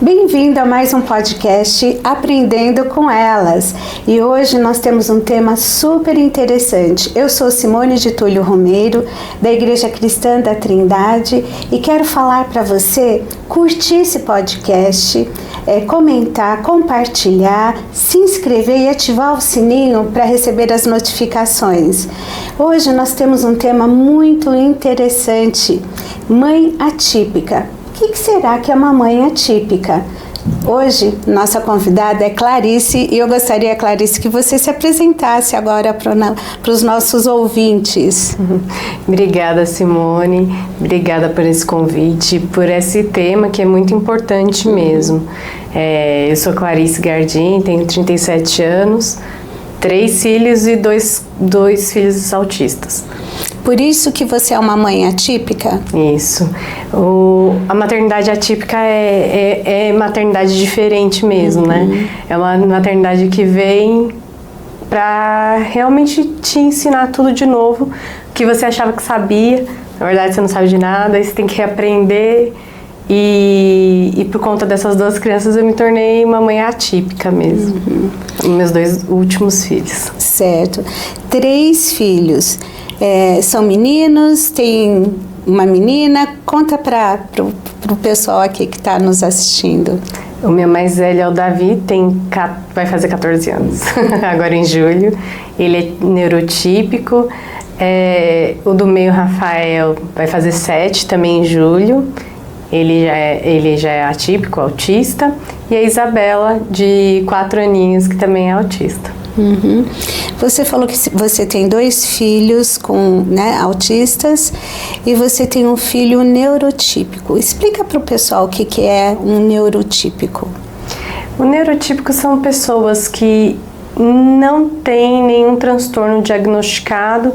Bem-vindo a mais um podcast Aprendendo com Elas. E hoje nós temos um tema super interessante. Eu sou Simone de Túlio Romeiro, da Igreja Cristã da Trindade, e quero falar para você curtir esse podcast, comentar, compartilhar, se inscrever e ativar o sininho para receber as notificações. Hoje nós temos um tema muito interessante: mãe atípica. O que será que é uma mãe atípica? Hoje, nossa convidada é Clarice e eu gostaria, Clarice, que você se apresentasse agora para os nossos ouvintes. Obrigada, Simone. Obrigada por esse convite, por esse tema que é muito importante mesmo. Eu sou Clarice Gardim, tenho 37 anos, 3 filhos e dois filhos autistas. Por isso que você é uma mãe atípica? Isso. A maternidade atípica é maternidade diferente mesmo, né? É uma maternidade que vem para realmente te ensinar tudo de novo, que você achava que sabia. Na verdade, você não sabe de nada, aí você tem que reaprender. E por conta dessas 2 crianças, eu me tornei uma mãe atípica mesmo. Meus 2 últimos filhos. Certo. 3 filhos. São meninos, tem uma menina. Conta para o pessoal aqui que está nos assistindo. O meu mais velho é o Davi, vai fazer 14 anos, agora em julho. Ele é neurotípico. O do meio, Rafael, vai fazer 7 também em julho. Ele já é atípico, autista. E a Isabela, de 4 aninhos, que também é autista. Você falou que você tem 2 filhos autistas e você tem um filho neurotípico. Explica para o pessoal o que é um neurotípico. O neurotípico são pessoas que não têm nenhum transtorno diagnosticado,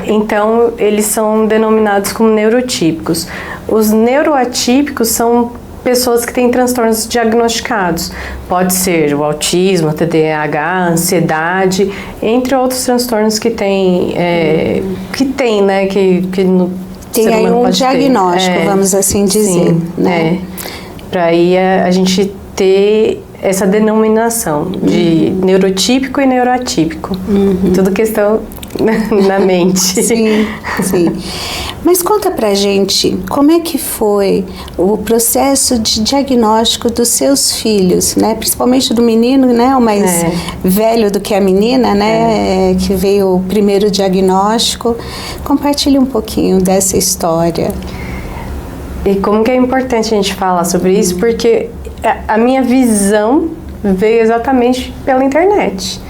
então eles são denominados como neurotípicos. Os neuroatípicos são pessoas que têm transtornos diagnosticados. Pode ser o autismo, TDAH, ansiedade, entre outros transtornos que tem, né? Que no tem aí um diagnóstico, vamos assim dizer. Sim, né? Para aí a gente ter essa denominação de neurotípico e neuroatípico. Tudo questão na mente. Sim. Mas conta pra gente, como é que foi o processo de diagnóstico dos seus filhos, né? Principalmente do menino, né? O mais velho do que a menina, né? Que veio o primeiro diagnóstico. Compartilhe um pouquinho dessa história. E como que é importante a gente falar sobre isso, porque a minha visão veio exatamente pela internet.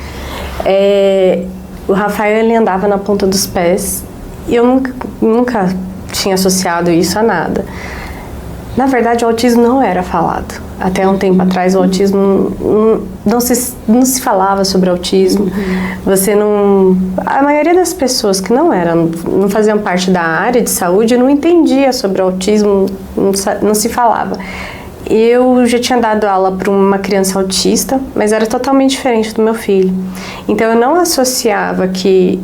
O Rafael, ele andava na ponta dos pés e eu nunca tinha associado isso a nada. Na verdade, o autismo não era falado. Até um tempo atrás, o autismo não se falava sobre autismo. A maioria das pessoas que não faziam parte da área de saúde não entendia sobre autismo, não se falava. Eu já tinha dado aula para uma criança autista, mas era totalmente diferente do meu filho. Então eu não associava que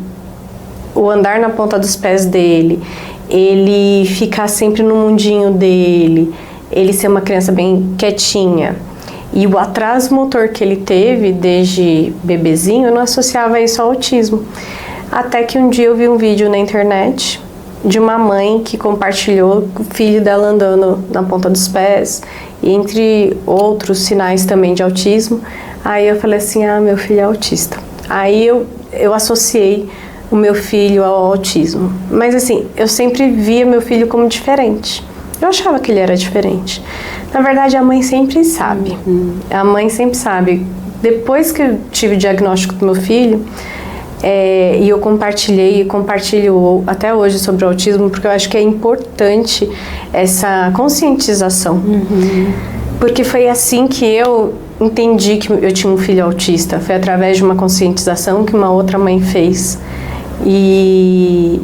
o andar na ponta dos pés dele, ele ficar sempre no mundinho dele, ele ser uma criança bem quietinha, e o atraso motor que ele teve desde bebezinho, eu não associava isso ao autismo. Até que um dia eu vi um vídeo na internet de uma mãe que compartilhou o filho dela andando na ponta dos pés, entre outros sinais também de autismo. Aí eu falei assim, meu filho é autista. Aí eu associei o meu filho ao autismo. Mas assim, eu sempre via meu filho como diferente. Eu achava que ele era diferente. Na verdade, a mãe sempre sabe. A mãe sempre sabe. Depois que eu tive o diagnóstico do meu filho, e eu compartilho até hoje sobre o autismo, porque eu acho que é importante essa conscientização. Porque foi assim que eu entendi que eu tinha um filho autista. Foi através de uma conscientização que uma outra mãe fez. E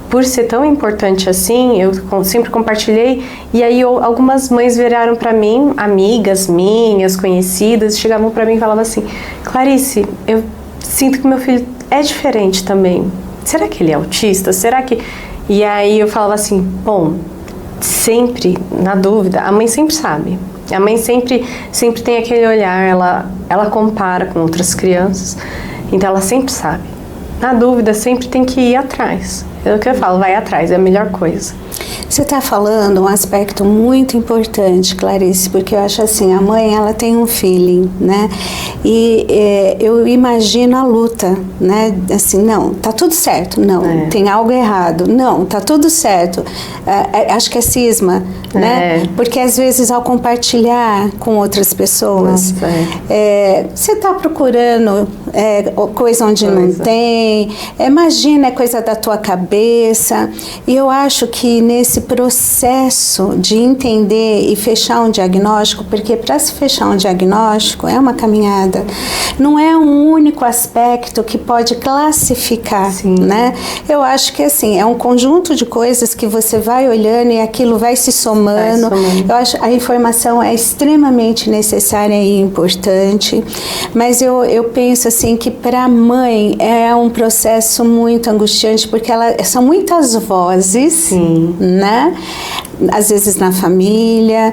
por ser tão importante assim, eu sempre compartilhei. E aí algumas mães viraram para mim, amigas minhas, conhecidas, chegavam para mim e falavam assim: Clarice, eu sinto que meu filho é diferente também. Será que ele é autista? Será que... E aí eu falava assim, bom, sempre, na dúvida, a mãe sempre sabe. A mãe sempre tem aquele olhar, ela compara com outras crianças, então ela sempre sabe. Na dúvida, sempre tem que ir atrás. É o que eu falo, vai atrás, é a melhor coisa. Você está falando um aspecto muito importante, Clarice, porque eu acho assim, a mãe, ela tem um feeling, né? E eu imagino a luta, né? Assim, não, tá tudo certo, não, tem algo errado, não, tá tudo certo. Acho que é cisma, né? Porque às vezes ao compartilhar com outras pessoas, você está procurando coisa onde não tem, imagina, é coisa da tua cabeça, e eu acho que nesse processo de entender e fechar um diagnóstico, porque para se fechar um diagnóstico é uma caminhada, não é um único aspecto que pode classificar, né? Eu acho que assim, é um conjunto de coisas que você vai olhando e aquilo vai se somando. Eu acho que a informação é extremamente necessária e importante, mas eu penso assim que para a mãe é um processo muito angustiante, porque são muitas vozes, né? Às vezes na família,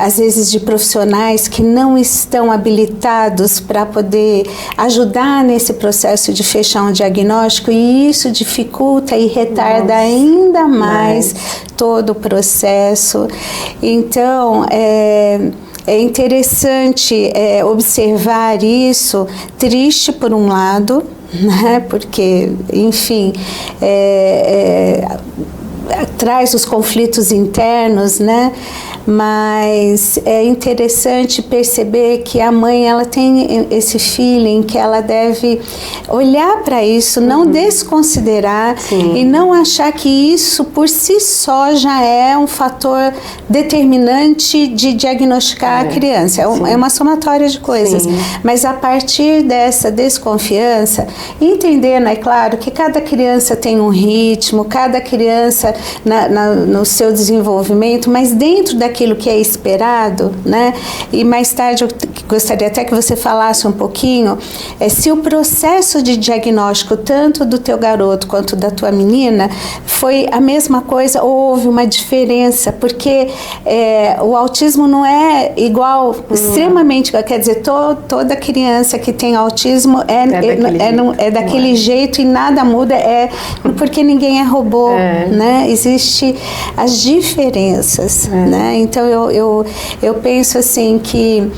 às vezes de profissionais que não estão habilitados para poder ajudar nesse processo de fechar um diagnóstico, e isso dificulta e retarda ainda mais todo o processo. Então, é interessante observar isso, triste por um lado, né? Porque, enfim, traz os conflitos internos, né? Mas é interessante perceber que a mãe, ela tem esse feeling que ela deve olhar para isso, não desconsiderar e não achar que isso por si só já é um fator determinante de diagnosticar a criança. É uma somatória de coisas. Mas a partir dessa desconfiança, entendendo, é claro, que cada criança tem um ritmo, cada criança no seu desenvolvimento, mas dentro daquilo que é esperado, né? E mais tarde eu gostaria até que você falasse um pouquinho se o processo de diagnóstico tanto do teu garoto quanto da tua menina foi a mesma coisa ou houve uma diferença, porque o autismo não é igual, extremamente, quer dizer, toda criança que tem autismo é daquele jeito e nada muda, porque ninguém é robô, né? Existem as diferenças, né? Então eu penso assim que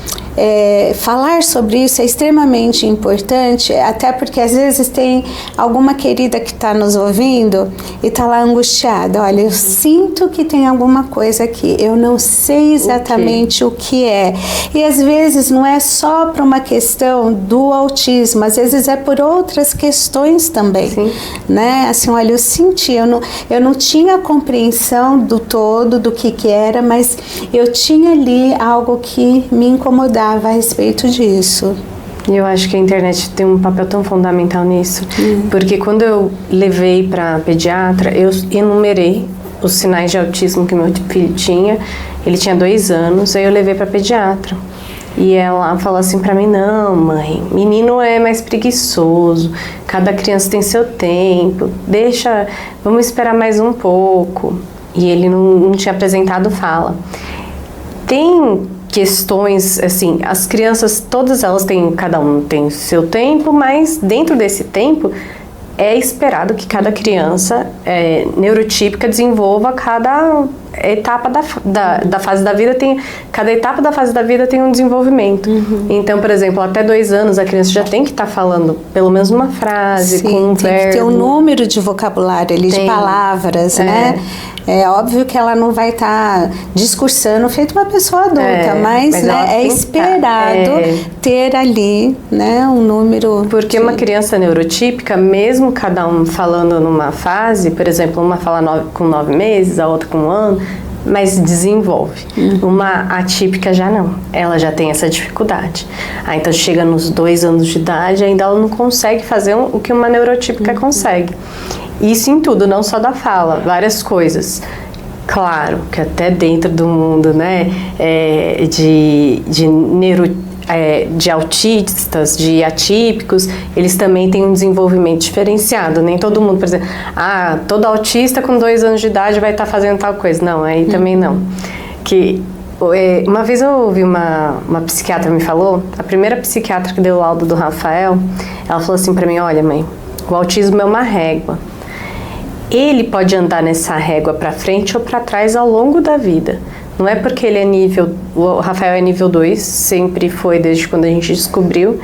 falar sobre isso é extremamente importante, até porque às vezes tem alguma querida que está nos ouvindo e está lá angustiada. Olha, eu sinto que tem alguma coisa aqui, eu não sei exatamente o que é. E às vezes não é só por uma questão do autismo, às vezes é por outras questões também, né? Assim, olha, eu senti, eu não tinha compreensão do todo, do que era, mas eu tinha ali algo que me incomodava a respeito disso. Eu acho que a internet tem um papel tão fundamental nisso, porque quando eu levei para pediatra, eu enumerei os sinais de autismo que meu filho tinha. Ele tinha 2 anos, aí eu levei para pediatra. E ela falou assim para mim: não, mãe, menino é mais preguiçoso, cada criança tem seu tempo, vamos esperar mais um pouco. E ele não tinha apresentado fala. Tem questões, assim, as crianças, todas elas têm, cada um tem seu tempo, mas dentro desse tempo é esperado que cada criança neurotípica desenvolva cada etapa da fase da vida, cada etapa da fase da vida tem um desenvolvimento. Então, por exemplo, até 2 anos a criança já tem que estar falando pelo menos uma frase, com um verbo. Tem que ter um número de vocabulário ali, de palavras, né? É óbvio que ela não vai estar discursando feito uma pessoa adulta, mas é esperado ter ali, né, um número. Porque uma criança neurotípica, mesmo cada um falando numa fase, por exemplo, uma fala com 9 meses, a outra com 1 ano, mas desenvolve. Uma atípica já não, ela já tem essa dificuldade. Então chega nos 2 anos de idade, ainda ela não consegue fazer o que uma neurotípica consegue. Isso em tudo, não só da fala, várias coisas. Claro que até dentro do mundo, né, de autistas, de atípicos, eles também têm um desenvolvimento diferenciado. Nem todo mundo, por exemplo, todo autista com 2 anos de idade vai estar fazendo tal coisa. Não, aí também não. Que Uma vez eu ouvi uma psiquiatra me falou, a primeira psiquiatra que deu o laudo do Rafael, ela falou assim pra mim, olha mãe, o autismo é uma régua. Ele pode andar nessa régua pra frente ou pra trás ao longo da vida. Não é porque ele é o Rafael é nível 2, sempre foi desde quando a gente descobriu,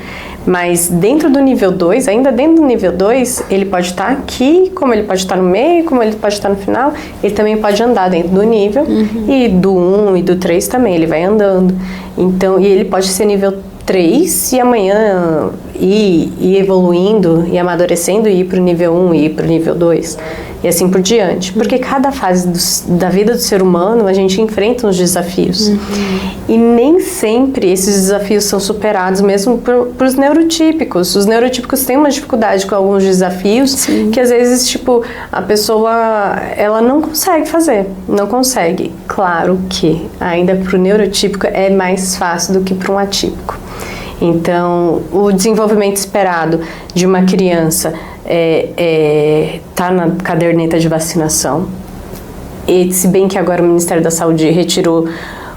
mas dentro do nível 2, ainda dentro do nível 2, ele pode estar aqui, como ele pode estar no meio, como ele pode estar no final, ele também pode andar dentro do nível, e do 1 e do 3 também, ele vai andando. Então, e ele pode ser nível 3 e amanhã ir evoluindo e amadurecendo e ir para o nível 1 e ir para o nível 2 e assim por diante. Porque cada fase da vida do ser humano a gente enfrenta uns desafios. E nem sempre esses desafios são superados mesmo para os neurotípicos. Os neurotípicos têm uma dificuldade com alguns desafios que às vezes tipo, a pessoa ela não consegue fazer, não consegue. Claro que ainda para o neurotípico é mais fácil do que para um atípico. Então, o desenvolvimento esperado de uma criança tá na caderneta de vacinação. E se bem que agora o Ministério da Saúde retirou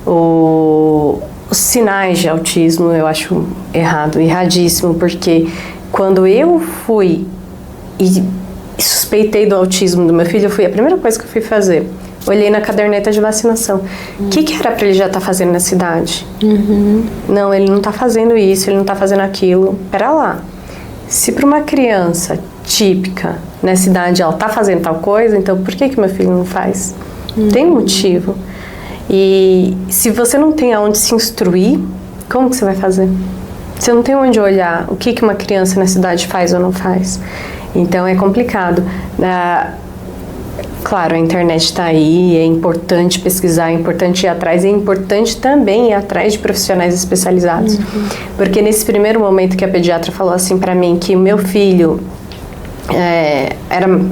os sinais de autismo, eu acho erradíssimo, porque quando eu fui e suspeitei do autismo do meu filho, a primeira coisa que eu fui fazer, olhei na caderneta de vacinação. O que era para ele já estar fazendo na cidade? Não, ele não está fazendo isso, ele não está fazendo aquilo. Pera lá. Se para uma criança típica nessa idade ela está fazendo tal coisa, então por que meu filho não faz? Tem um motivo. E se você não tem aonde se instruir, como que você vai fazer? Você não tem onde olhar o que uma criança nessa idade faz ou não faz. Então é complicado. Claro, a internet está aí, é importante pesquisar, é importante ir atrás, é importante também ir atrás de profissionais especializados. Porque nesse primeiro momento que a pediatra falou assim para mim que o meu filho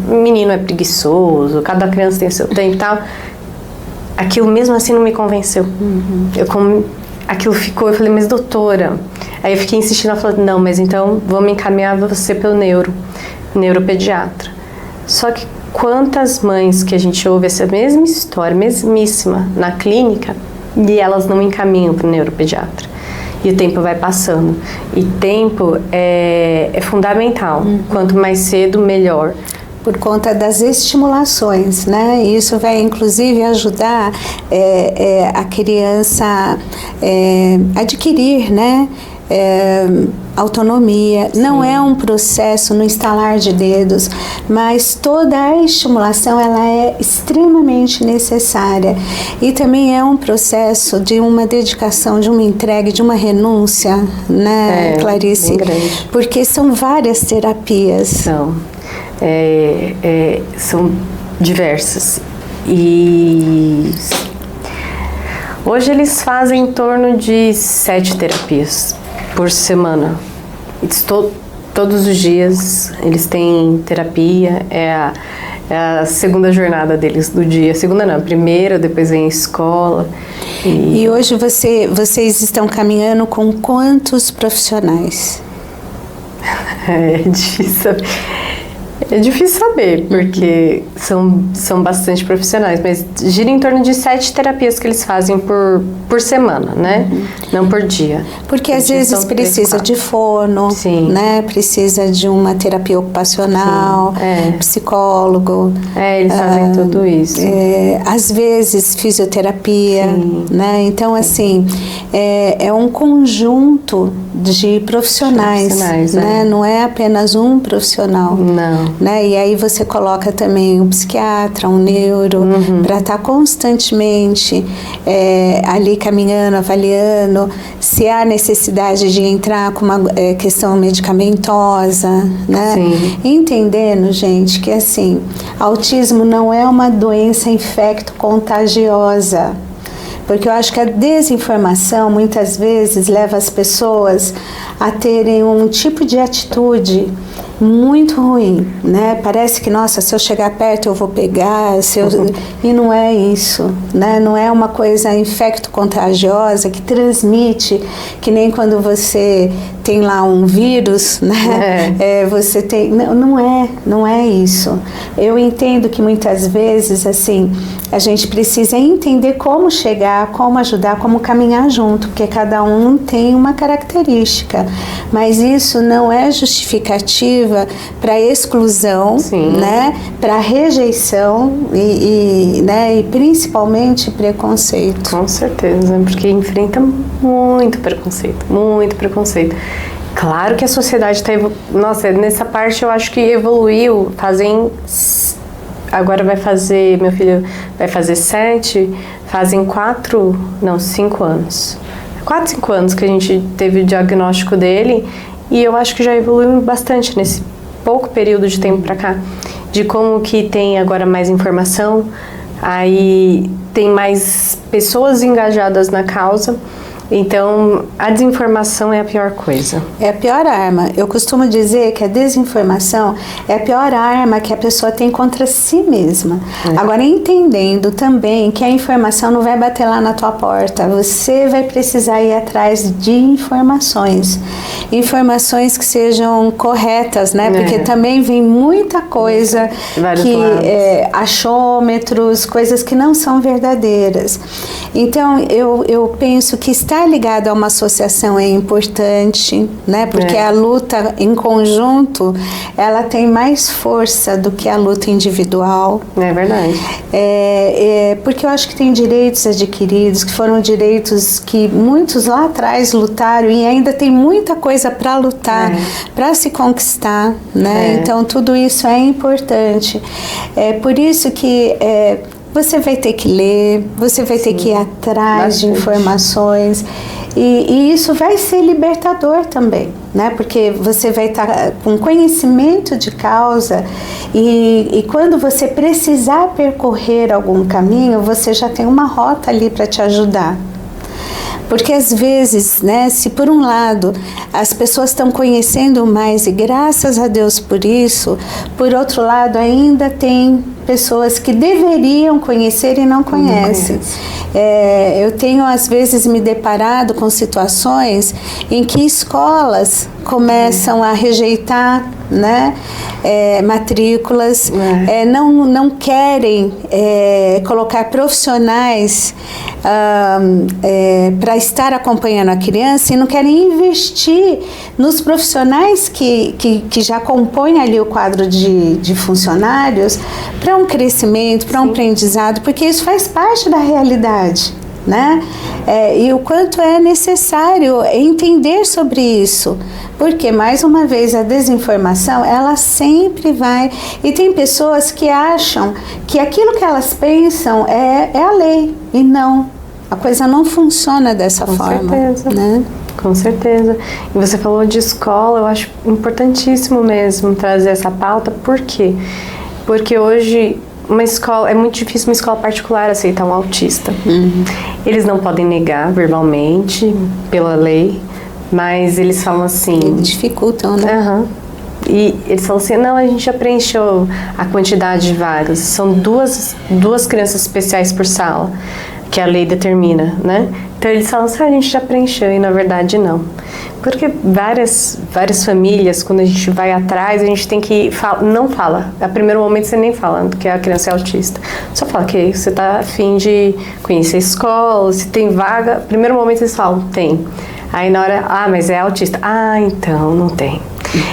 menino é preguiçoso, cada criança tem seu tempo e tal, aquilo mesmo assim não me convenceu. Aquilo ficou, eu falei, mas doutora, aí eu fiquei insistindo, ela falou, não, mas então vamos encaminhar você pelo neuropediatra. Só que quantas mães que a gente ouve essa mesma história, mesmíssima, na clínica, e elas não encaminham para o neuropediatra. E o tempo vai passando. E tempo é fundamental. Quanto mais cedo, melhor. Por conta das estimulações, né? Isso vai, inclusive, ajudar a criança adquirir, né? Autonomia. Sim. Não é um processo no estalar de dedos, mas toda a estimulação ela é extremamente necessária e também é um processo de uma dedicação, de uma entrega, de uma renúncia, né, Clarice? Bem grande. Porque são várias terapias. São diversas e hoje eles fazem em torno de 7 terapias por semana. Todos os dias eles têm terapia, é a segunda jornada deles do dia. Segunda não, a primeira, depois vem a escola. E hoje vocês estão caminhando com quantos profissionais? É difícil saber, porque são bastante profissionais, mas gira em torno de 7 terapias que eles fazem por semana, né? Não por dia. Porque às vezes precisa de fono, né? Precisa de uma terapia ocupacional, psicólogo. Eles fazem tudo isso. Às vezes fisioterapia, né? Então, assim, é um conjunto de profissionais, né? Não é apenas um profissional. Não. Né? E aí você coloca também um psiquiatra, um neuro, para estar constantemente ali caminhando, avaliando se há necessidade de entrar com uma questão medicamentosa, né? Sim. Entendendo, gente, que assim, autismo não é uma doença infecto-contagiosa. Porque eu acho que a desinformação muitas vezes leva as pessoas a terem um tipo de atitude muito ruim, né? Parece que, nossa, se eu chegar perto eu vou pegar, e não é isso, né? Não é uma coisa infecto-contagiosa que transmite, que nem quando você tem lá um vírus, né? Você tem... Não é isso. Eu entendo que muitas vezes, assim, a gente precisa entender como chegar auxiliar, como ajudar, como caminhar junto, porque cada um tem uma característica, mas isso não é justificativa para exclusão, né, para rejeição né, e principalmente preconceito. Com certeza, porque enfrenta muito preconceito, muito preconceito. Claro que a sociedade está nossa, nessa parte eu acho que evoluiu, agora meu filho vai fazer 7, fazem 5 anos. 4, 5 anos que a gente teve o diagnóstico dele, e eu acho que já evoluiu bastante nesse pouco período de tempo para cá, de como que tem agora mais informação, aí tem mais pessoas engajadas na causa. Então, a desinformação é a pior coisa. É a pior arma. Eu costumo dizer que a desinformação é a pior arma que a pessoa tem contra si mesma. Agora, entendendo também que a informação não vai bater lá na tua porta, você vai precisar ir atrás de informações. Informações que sejam corretas, né? Porque também vem muita coisa achômetros, coisas que não são verdadeiras. Então, eu penso que estar ligado a uma associação é importante, né? Porque a luta em conjunto, ela tem mais força do que a luta individual. É verdade. Porque eu acho que tem direitos adquiridos, que foram direitos que muitos lá atrás lutaram, e ainda tem muita coisa para lutar, para se conquistar, né? Então, tudo isso é importante. É por isso que você vai ter que ler, você vai ter que ir atrás de informações, e isso vai ser libertador também, né? Porque você vai estar com conhecimento de causa, e quando você precisar percorrer algum caminho, você já tem uma rota ali para te ajudar. Porque às vezes, né, se por um lado as pessoas estão conhecendo mais, e graças a Deus por isso, por outro lado ainda tem pessoas que deveriam conhecer e não conhecem. Eu tenho às vezes me deparado com situações em que escolas começam a rejeitar, né, matrículas, não querem colocar profissionais para estar acompanhando a criança, e não querem investir nos profissionais que já compõem ali o quadro de funcionários para um crescimento, para um aprendizado, porque isso faz parte da realidade, né? E o quanto é necessário entender sobre isso, porque, mais uma vez, a desinformação, ela sempre vai, e tem pessoas que acham que aquilo que elas pensam é a lei, e não, a coisa não funciona dessa forma. Certeza. Né? Com certeza. E você falou de escola, eu acho importantíssimo mesmo trazer essa pauta. Por quê? Porque hoje é muito difícil uma escola particular aceitar um autista. Eles não podem negar verbalmente, pela lei, mas eles falam assim... Eles dificultam, né? E eles falam assim, não, a gente já preencheu a quantidade de vagas. São duas crianças especiais por sala, que a lei determina, né? Então eles falam assim, a gente já preencheu, e na verdade não. Porque várias famílias, quando a gente vai atrás, a gente tem que não fala. A primeiro momento você nem fala que a criança é autista. Só fala que você está a fim de conhecer a escola, se tem vaga. Primeiro momento eles falam, tem. Aí na hora, mas é autista. Então não tem.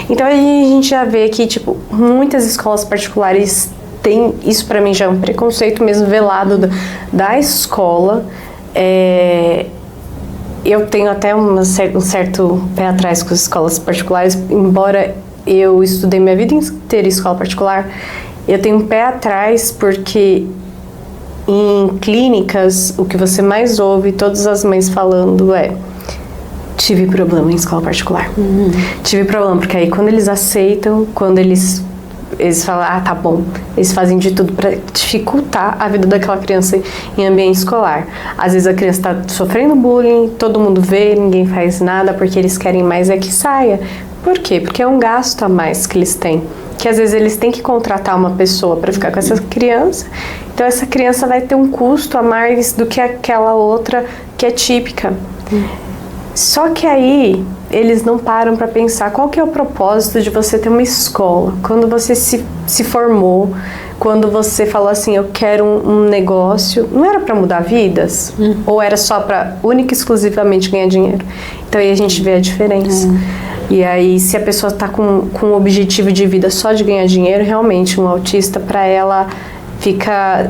Então aí a gente já vê que, tipo, muitas escolas particulares têm, isso para mim já é um preconceito mesmo velado da escola. Eu tenho até um certo pé atrás com as escolas particulares, embora eu estudei minha vida inteira em escola particular, eu tenho um pé atrás porque em clínicas o que você mais ouve todas as mães falando tive problema em escola particular. Tive problema, porque aí quando eles aceitam, quando eles falam, tá bom, eles fazem de tudo para dificultar a vida daquela criança em ambiente escolar. Às vezes a criança está sofrendo bullying, todo mundo vê, ninguém faz nada, porque eles querem mais que saia. Por quê? Porque é um gasto a mais que eles têm, que às vezes eles têm que contratar uma pessoa para ficar com essa criança, então essa criança vai ter um custo a mais do que aquela outra que é típica. Só que aí eles não param para pensar qual que é o propósito de você ter uma escola. Quando você se formou, quando você falou assim, eu quero um negócio, não era para mudar vidas? Ou era só para única e exclusivamente ganhar dinheiro? Então aí a gente vê a diferença. E aí, se a pessoa está com um objetivo de vida só de ganhar dinheiro, realmente um autista, para ela,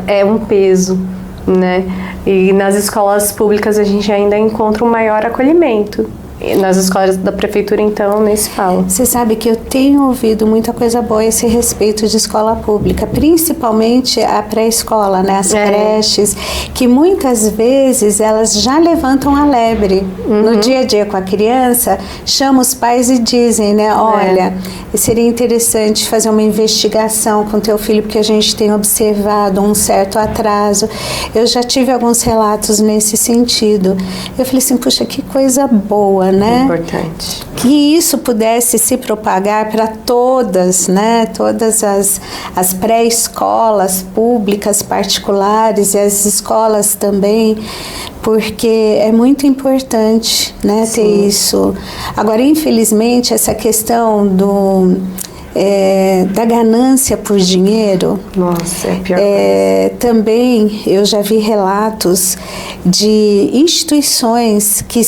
é um peso, né? E nas escolas públicas a gente ainda encontra um maior acolhimento. E nas escolas da prefeitura, então, nem se fala. Você sabe que eu tenho ouvido muita coisa boa a esse respeito de escola pública, principalmente a pré-escola, né? As creches, que muitas vezes elas já levantam a lebre no dia a dia com a criança, chamam os pais e dizem, né? Olha, seria interessante fazer uma investigação com teu filho, porque a gente tem observado um certo atraso. Eu já tive alguns relatos nesse sentido. Eu falei assim, puxa, que coisa boa, né? Importante. Que isso pudesse se propagar para todas, né? Todas as pré-escolas públicas, particulares e as escolas também, porque é muito importante, né, ter isso. Agora, infelizmente, essa questão da ganância por dinheiro. Nossa, é a pior coisa. Também eu já vi relatos de instituições que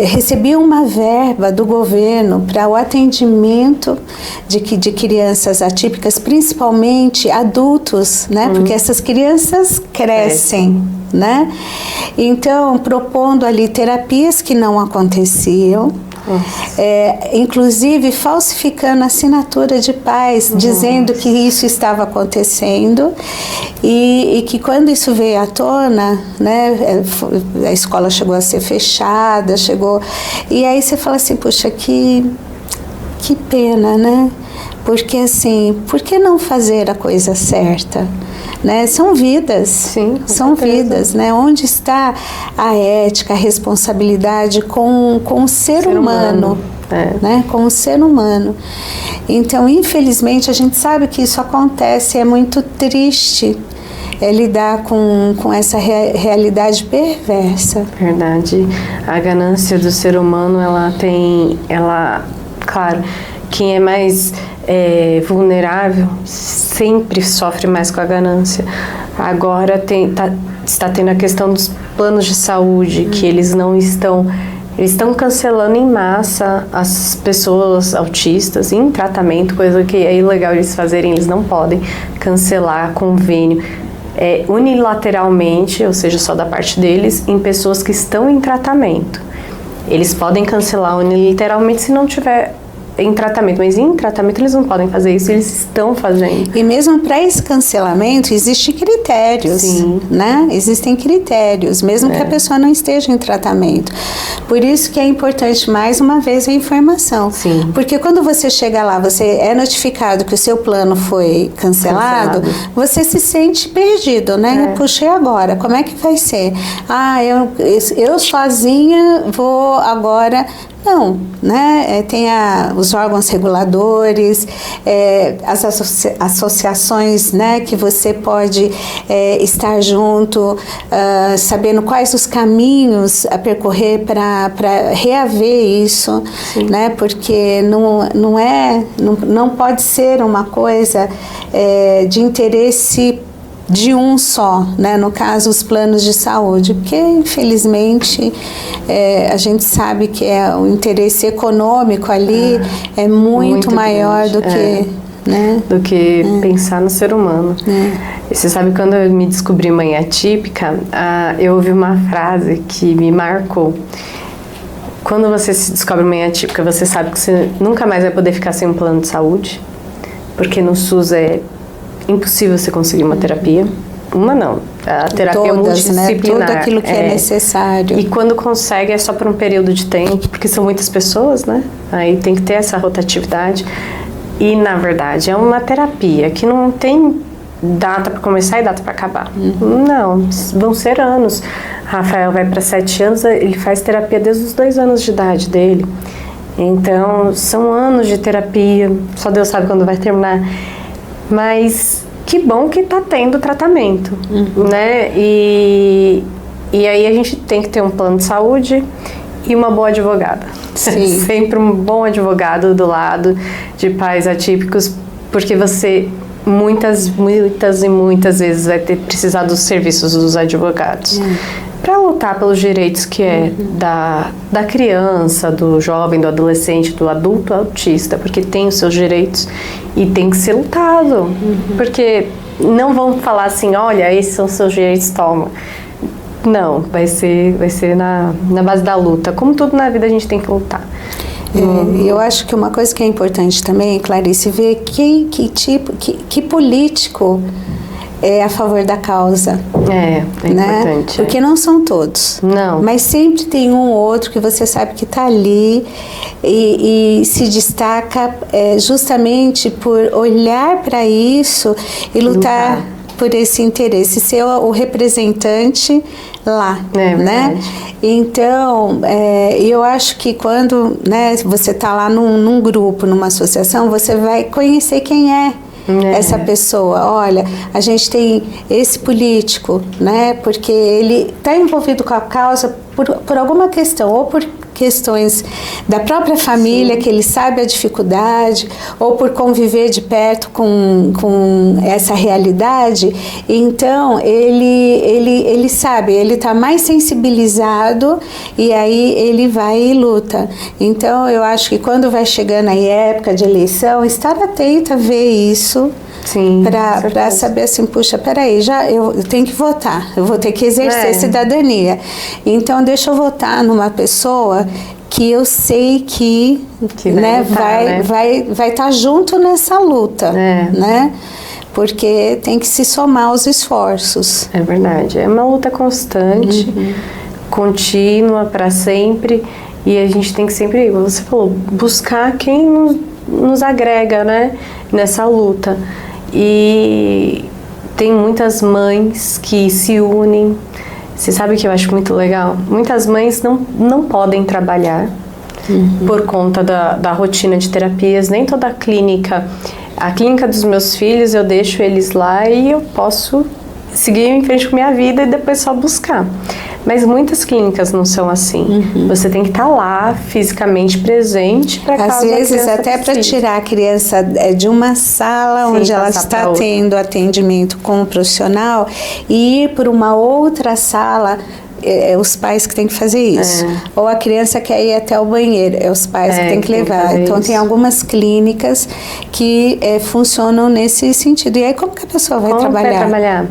recebiam uma verba do governo para o atendimento de crianças atípicas, principalmente adultos, né? Porque essas crianças crescem, né? Então, propondo ali terapias que não aconteciam, inclusive falsificando a assinatura de pais, dizendo que isso estava acontecendo e que quando isso veio à tona, né, a escola chegou a ser fechada, e aí você fala assim, puxa, que pena, né? Porque assim, por que não fazer a coisa certa? Né? São vidas, são vidas, né? Onde está a ética, a responsabilidade com o ser humano. Né? Com o ser humano. Então, infelizmente, a gente sabe que isso acontece, é muito triste lidar com essa realidade perversa. Verdade. A ganância do ser humano, claro, quem é mais vulnerável sempre sofre mais com a ganância. Agora está tendo a questão dos planos de saúde, que eles estão cancelando em massa as pessoas autistas em tratamento, coisa que é ilegal eles fazerem, eles não podem cancelar convênio unilateralmente, ou seja, só da parte deles, em pessoas que estão em tratamento. Eles podem cancelar unilateralmente se não tiver em tratamento, mas em tratamento eles não podem fazer isso, eles estão fazendo. E mesmo para esse cancelamento existem critérios, né? Existem critérios, mesmo que a pessoa não esteja em tratamento. Por isso que é importante, mais uma vez, a informação. Porque quando você chega lá, você é notificado que o seu plano foi cancelado. Você se sente perdido, né? Puxa, e agora? Como é que vai ser? Eu sozinha vou agora... Não, né? Tem os órgãos reguladores, as associações, né, que você pode estar junto, sabendo quais os caminhos a percorrer para reaver isso, né? Porque não pode ser uma coisa de interesse de um só, né? No caso, os planos de saúde, porque infelizmente a gente sabe que o interesse econômico ali é muito maior grande, do que... Né? Do que pensar no ser humano. E você sabe, quando eu me descobri mãe atípica, eu ouvi uma frase que me marcou. Quando você se descobre mãe atípica, você sabe que você nunca mais vai poder ficar sem um plano de saúde, porque no SUS é impossível você conseguir uma terapia. Uma não, a terapia multidisciplinar. Né? Tudo aquilo que é necessário. E quando consegue é só por um período de tempo, porque são muitas pessoas, né? Aí tem que ter essa rotatividade. E, na verdade, é uma terapia que não tem data para começar e data para acabar. Não, vão ser anos. Rafael vai para 7 anos, ele faz terapia desde os 2 anos de idade dele. Então, são anos de terapia, só Deus sabe quando vai terminar. Mas que bom que está tendo tratamento, né? E aí a gente tem que ter um plano de saúde e uma boa advogada. Sempre um bom advogado do lado de pais atípicos, porque você muitas e muitas vezes vai ter precisado dos serviços dos advogados. Para lutar pelos direitos que é da criança, do jovem, do adolescente, do adulto autista, porque tem os seus direitos e tem que ser lutado. Porque não vão falar assim, olha, esses são os seus direitos, toma. Não, vai ser na base da luta. Como tudo na vida a gente tem que lutar. Eu acho que uma coisa que é importante também, Clarice, ver que político é a favor da causa. É né? Importante. Porque não são todos. Não. Mas sempre tem um ou outro que você sabe que está ali e se destaca justamente por olhar para isso e lutar por esse interesse, ser o representante lá, né? Então, eu acho que quando, né, você está lá num grupo, numa associação, você vai conhecer quem é essa pessoa. Olha, a gente tem esse político, né? Porque ele está envolvido com a causa por alguma questão, ou por questões da própria família, que ele sabe a dificuldade, ou por conviver de perto com essa realidade. Então, ele sabe, ele está mais sensibilizado e aí ele vai e luta. Então, eu acho que quando vai chegando aí época de eleição, estar atento a ver isso. Para saber assim, puxa, peraí, eu tenho que votar, eu vou ter que exercer cidadania. Então, deixa eu votar numa pessoa que eu sei que né, vai estar junto nessa luta, né? Porque tem que se somar os esforços. É verdade, é uma luta constante, contínua, para sempre, e a gente tem que sempre, como você falou, buscar quem nos agrega, né, nessa luta. E tem muitas mães que se unem. Você sabe o que eu acho muito legal? Muitas mães não podem trabalhar por conta da rotina de terapias. Nem toda a clínica dos meus filhos, eu deixo eles lá e eu posso seguir em frente com minha vida e depois só buscar. Mas muitas clínicas não são assim. Você tem que estar lá, fisicamente presente, para às vezes até para tirar a criança de uma sala onde ela está tendo atendimento com um profissional e ir para uma outra sala. Os pais que têm que fazer isso. Ou a criança quer ir até o banheiro, os pais que têm que levar. Então tem algumas clínicas que funcionam nesse sentido. E aí como que a pessoa vai trabalhar?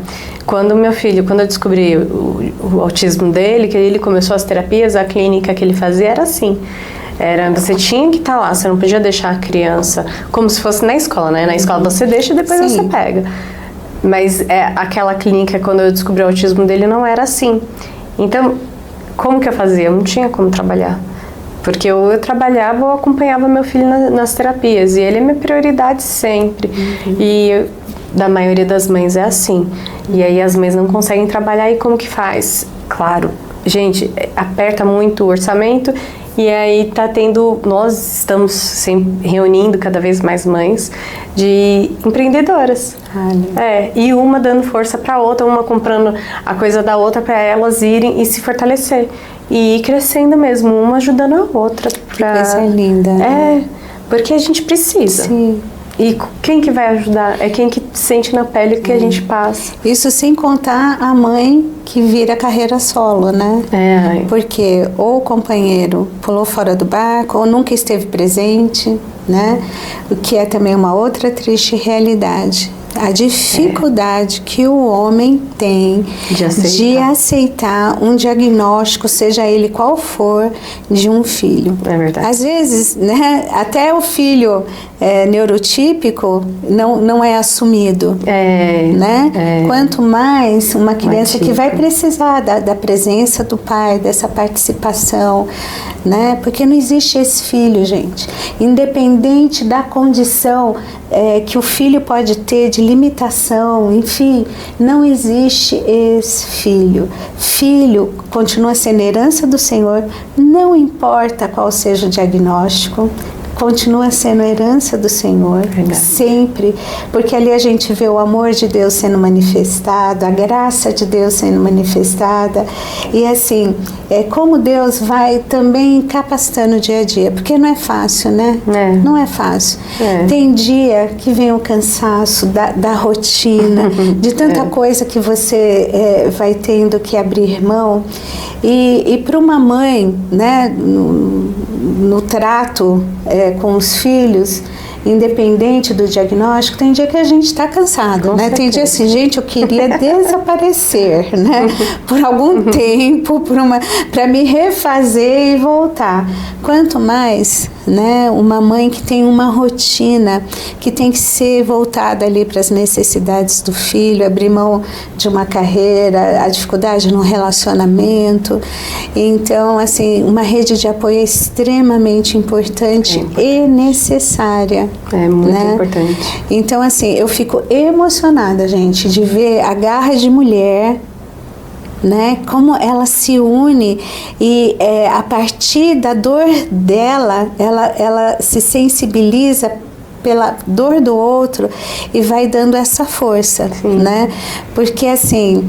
Quando eu descobri o autismo dele, que ele começou as terapias, a clínica que ele fazia era assim. Você tinha que estar lá, você não podia deixar a criança como se fosse na escola, né? Na escola você deixa e depois você pega. Mas aquela clínica, quando eu descobri o autismo dele, não era assim. Então, como que eu fazia? Eu não tinha como trabalhar. Porque eu trabalhava ou acompanhava meu filho nas terapias. E ele é minha prioridade sempre. E da maioria das mães é assim. E aí as mães não conseguem trabalhar. E como que faz? Claro, gente, aperta muito o orçamento. E aí nós estamos sempre reunindo cada vez mais mães de empreendedoras. E uma dando força para a outra, uma comprando a coisa da outra para elas irem e se fortalecer. E ir crescendo mesmo, uma ajudando a outra. Que coisa linda. Porque a gente precisa. Sim. E quem que vai ajudar? É quem que sente na pele o que a gente passa. Isso sem contar a mãe que vira carreira solo, né? Porque ou o companheiro pulou fora do barco, ou nunca esteve presente, né? O que é também uma outra triste realidade. A dificuldade que o homem tem de aceitar um diagnóstico, seja ele qual for, de um filho. É verdade. Às vezes, né, até o filho neurotípico não é assumido. Né? Quanto mais uma criança que vai precisar da presença do pai, dessa participação, né? Porque não existe esse filho, gente. Independente da condição que o filho pode ter de limitação, enfim, não existe esse filho. Filho continua sendo herança do Senhor, não importa qual seja o diagnóstico, continua sendo herança do Senhor, sempre, porque ali a gente vê o amor de Deus sendo manifestado, a graça de Deus sendo manifestada, e assim, como Deus vai também capacitando o dia a dia, porque não é fácil, né? Não é fácil. Tem dia que vem o cansaço da rotina, de tanta coisa que você vai tendo que abrir mão, e para uma mãe, né, no trato com os filhos, independente do diagnóstico, tem dia que a gente está cansado, né? Tem dia assim, gente, eu queria desaparecer, né? Por algum tempo, para me refazer e voltar. Quanto mais, né, uma mãe que tem uma rotina que tem que ser voltada ali para as necessidades do filho, abrir mão de uma carreira, a dificuldade no relacionamento. Então, assim, uma rede de apoio é extremamente importante e necessária. É muito importante. Então, assim, eu fico emocionada, gente, de ver a garra de mulher, né, como ela se une e a partir da dor dela, ela se sensibiliza pela dor do outro e vai dando essa força, né? Porque assim,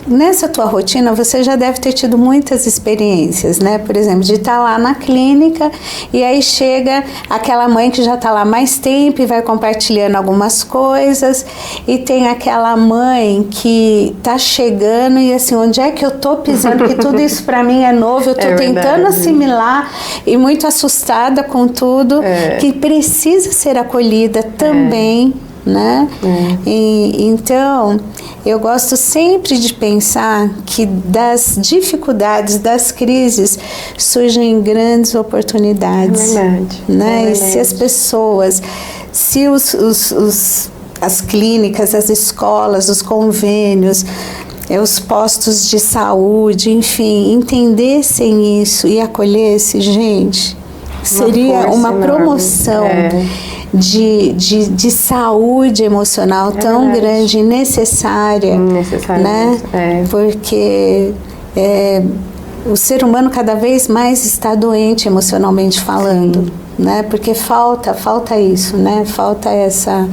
nessa tua rotina você já deve ter tido muitas experiências, né? Por exemplo, de estar lá na clínica e aí chega aquela mãe que já está lá mais tempo e vai compartilhando algumas coisas, e tem aquela mãe que está chegando e assim, onde é que eu tô pisando? Que tudo isso para mim é novo, eu tô tentando assimilar e muito assustada com tudo, que precisa ser acolhida também, né? Então, eu gosto sempre de pensar que das dificuldades, das crises, surgem grandes oportunidades. Né? E se as pessoas, se as clínicas, as escolas, os convênios, os postos de saúde, enfim, entendessem isso e acolhessem, gente, seria uma promoção de saúde emocional tão grande e necessária, né? Porque o ser humano cada vez mais está doente emocionalmente falando, né? Porque falta isso, né? Falta essa.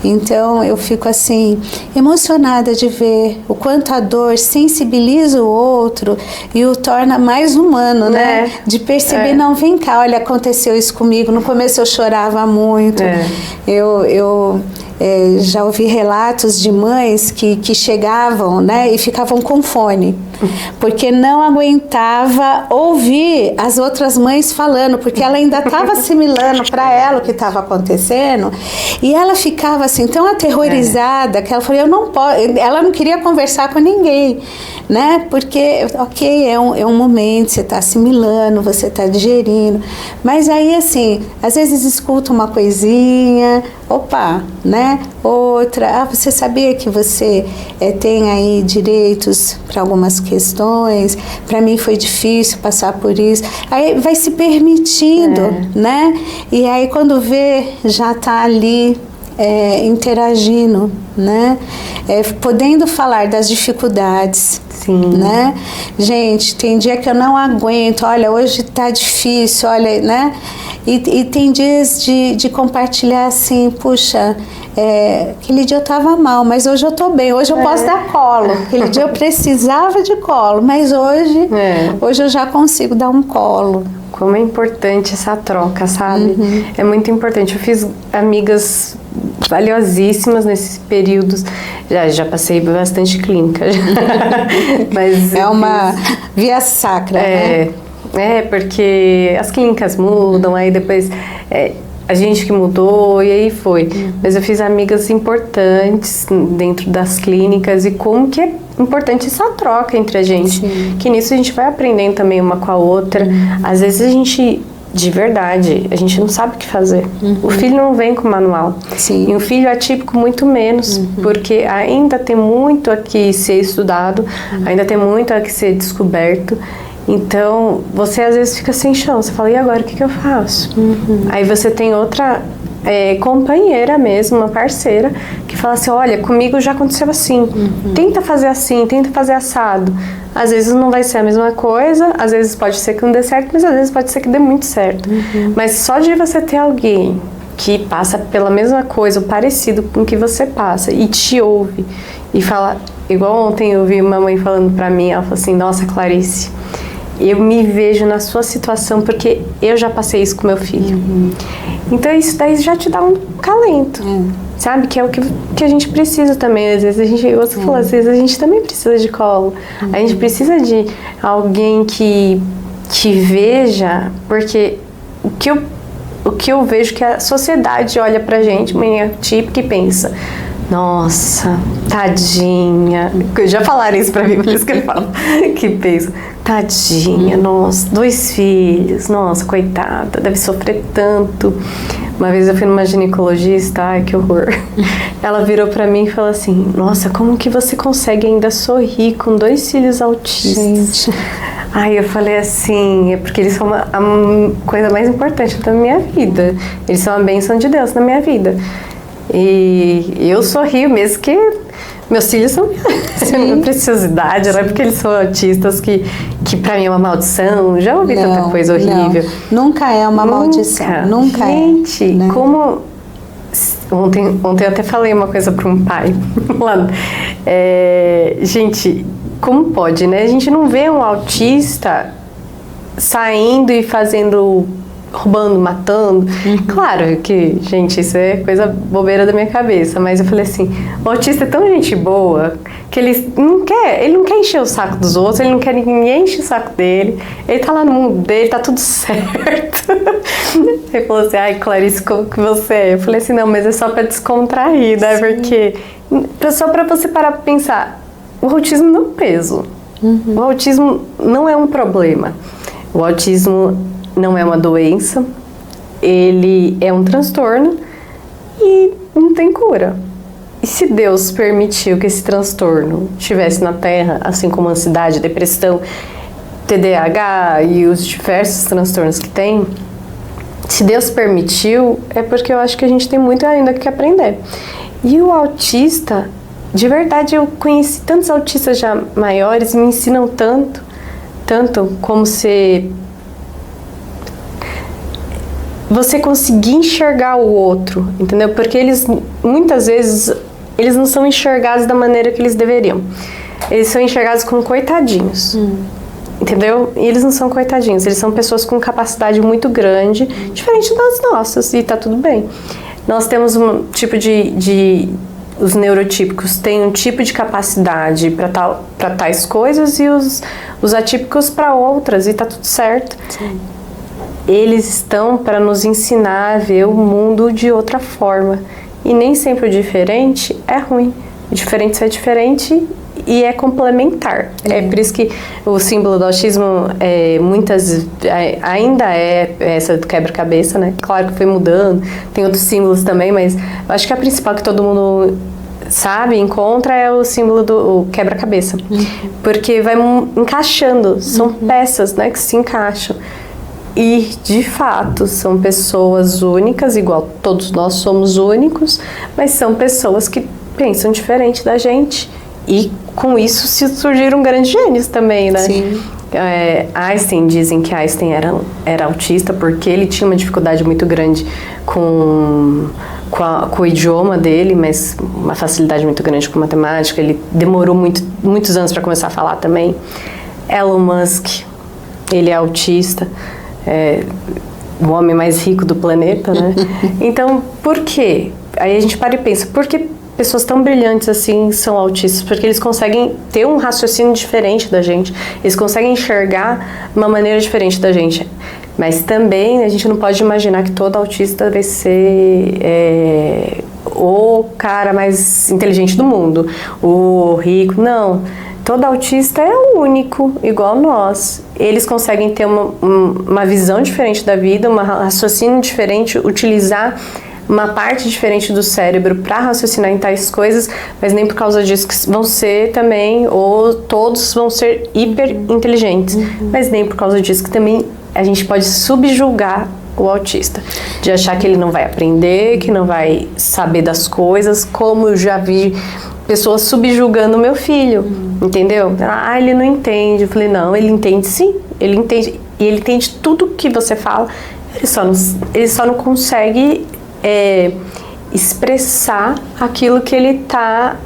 Então eu fico assim emocionada de ver o quanto a dor sensibiliza o outro e o torna mais humano, né? De perceber, não, vem cá, olha, aconteceu isso comigo. No começo eu chorava muito. Eu já ouvi relatos de mães que chegavam, né, e ficavam com fone, porque não aguentava ouvir as outras mães falando, porque ela ainda estava assimilando para ela o que estava acontecendo, e ela ficava assim tão aterrorizada que ela falou, eu não posso, ela não queria conversar com ninguém, né, porque é um momento, você está assimilando, você está digerindo, mas aí assim, às vezes escuta uma coisinha, opa, né? Outra, você sabia que você tem aí direitos para algumas questões? Para mim foi difícil passar por isso. Aí vai se permitindo, né? E aí quando vê, já está ali interagindo, né? Podendo falar das dificuldades. Né? Gente, tem dia que eu não aguento, olha, hoje tá difícil, olha, né? E tem dias de compartilhar assim, puxa, aquele dia eu tava mal, mas hoje eu tô bem, hoje eu posso dar colo. Aquele dia eu precisava de colo, mas hoje eu já consigo dar um colo. Como é importante essa troca, sabe? É muito importante. Eu fiz amigas valiosíssimas nesses períodos. Já passei bastante clínica. Mas é uma via sacra, né? Porque as clínicas mudam, aí depois a gente que mudou e aí foi. Mas eu fiz amigas importantes dentro das clínicas e como que é importante essa troca entre a gente. Que nisso a gente vai aprendendo também uma com a outra. Às vezes a gente, de verdade, a gente não sabe o que fazer. O filho não vem com manual. E um filho atípico muito menos, porque ainda tem muito a que ser estudado, ainda tem muito a que ser descoberto. Então, você às vezes fica sem chão, você fala, e agora o que eu faço? Aí você tem outra companheira mesmo, uma parceira, que fala assim, olha, comigo já aconteceu assim, tenta fazer assim, tenta fazer assado. Às vezes não vai ser a mesma coisa, às vezes pode ser que não dê certo, mas às vezes pode ser que dê muito certo. Mas só de você ter alguém que passa pela mesma coisa, ou parecido com o que você passa, e te ouve, e fala, igual ontem eu vi uma mãe falando pra mim, ela falou assim, nossa, Clarice, eu me vejo na sua situação porque eu já passei isso com meu filho. Então isso daí já te dá um calento, sabe? Que é o que a gente precisa também. Às vezes a gente, você falou, às vezes a gente também precisa de colo. A gente precisa de alguém que veja, porque o que eu vejo que a sociedade olha pra gente, mãe típica, e pensa, nossa, tadinha. Já falaram isso pra mim, por isso que ele fala. Que pensa, tadinha, nossa, 2 filhos, nossa, coitada, deve sofrer tanto. Uma vez eu fui numa ginecologista, ai que horror. Ela virou pra mim e falou assim, nossa, como que você consegue ainda sorrir com 2 filhos autistas? Gente. Aí eu falei assim, é porque eles são a coisa mais importante da minha vida. Eles são a bênção de Deus na minha vida. E eu sorrio mesmo que meus filhos são minha preciosidade, não é porque eles são autistas que pra mim é uma maldição. Já ouvi tanta coisa horrível. Não. Nunca é uma maldição. Nunca gente, é. Né? Como... Ontem eu até falei uma coisa para um pai. Gente, como pode, né? A gente não vê um autista saindo e fazendo... roubando, matando. Claro que, gente, isso é coisa bobeira da minha cabeça, mas eu falei assim, o autista é tão gente boa que ele não quer encher o saco dos outros, ele não quer ninguém encher o saco dele, ele tá lá no mundo dele, tá tudo certo. Ele falou assim, ai, Clarice, como que você é? Eu falei assim, não, mas é só pra descontrair, né? Porque só pra você parar pra pensar, o autismo não é um peso, o autismo não é um problema, o autismo não é uma doença, ele é um transtorno e não tem cura. E se Deus permitiu que esse transtorno estivesse na Terra, assim como ansiedade, depressão, TDAH e os diversos transtornos que tem, se Deus permitiu, é porque eu acho que a gente tem muito ainda que aprender. E o autista, de verdade, eu conheci tantos autistas já maiores, me ensinam tanto como você conseguir enxergar o outro, entendeu? Porque eles, muitas vezes, eles não são enxergados da maneira que eles deveriam. Eles são enxergados como coitadinhos, entendeu? E eles não são coitadinhos, eles são pessoas com capacidade muito grande, diferente das nossas, e tá tudo bem. Nós temos um tipo os neurotípicos têm um tipo de capacidade para tais coisas e os atípicos para outras, e tá tudo certo. Sim. Eles estão para nos ensinar a ver o mundo de outra forma. E nem sempre o diferente é ruim. O diferente é diferente e é complementar. É por isso que o símbolo do autismo ainda é essa do quebra-cabeça, né? Claro que foi mudando, tem outros símbolos também, mas eu acho que a principal que todo mundo sabe, encontra, é o símbolo do quebra-cabeça. Porque vai encaixando, são peças, né, que se encaixam. E, de fato, são pessoas únicas, igual todos nós somos únicos, mas são pessoas que pensam diferente da gente. E, com isso, se surgiram grandes gênios também, né? Sim. Einstein, dizem que Einstein era autista porque ele tinha uma dificuldade muito grande com o idioma dele, mas uma facilidade muito grande com matemática. Ele demorou muitos anos para começar a falar também. Elon Musk, ele é autista. O homem mais rico do planeta, né? Então, por quê? Aí a gente para e pensa, por que pessoas tão brilhantes assim são autistas? Porque eles conseguem ter um raciocínio diferente da gente, eles conseguem enxergar uma maneira diferente da gente. Mas também a gente não pode imaginar que todo autista vai ser o cara mais inteligente do mundo, o rico, não. Todo autista é único, igual nós. Eles conseguem ter uma visão diferente da vida, um raciocínio diferente, utilizar uma parte diferente do cérebro para raciocinar em tais coisas, mas nem por causa disso que vão ser também, ou todos vão ser hiper inteligentes, mas nem por causa disso que também a gente pode subjugar o autista. De achar que ele não vai aprender, que não vai saber das coisas, como eu já vi pessoas subjugando meu filho, entendeu? Ah, ele não entende. Eu falei, não, ele entende sim, ele entende. E ele entende tudo que você fala, ele só não consegue expressar aquilo que ele está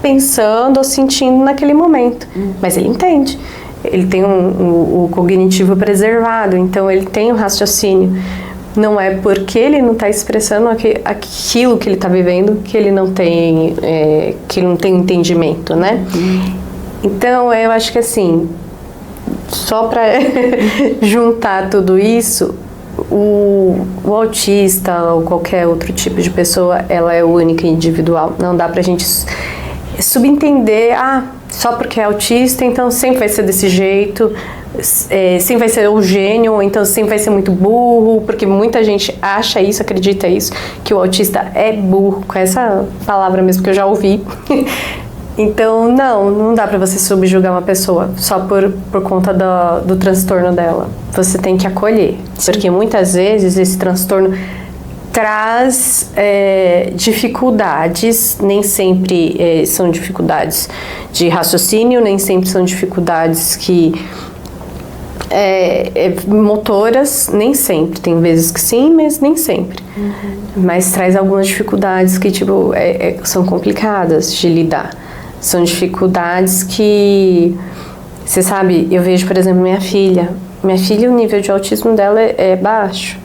pensando ou sentindo naquele momento. Mas ele entende. Ele tem o cognitivo preservado, então ele tem o raciocínio. Não é porque ele não está expressando aquilo que ele está vivendo que ele não tem entendimento, né? Então, eu acho que assim, só para juntar tudo isso, o autista ou qualquer outro tipo de pessoa, ela é única e individual. Não dá pra gente subentender, só porque é autista, então sempre vai ser desse jeito, sempre vai ser o gênio, ou então sempre vai ser muito burro, porque muita gente acha isso, acredita isso, que o autista é burro, com essa palavra mesmo que eu já ouvi. Então, não dá pra você subjugar uma pessoa só por conta do transtorno dela. Você tem que acolher, porque muitas vezes esse transtorno traz dificuldades, nem sempre são dificuldades de raciocínio, nem sempre são dificuldades motoras, nem sempre. Tem vezes que sim, mas nem sempre. Mas traz algumas dificuldades que são complicadas de lidar. São dificuldades que, você sabe, eu vejo, por exemplo, minha filha, o nível de autismo dela é baixo,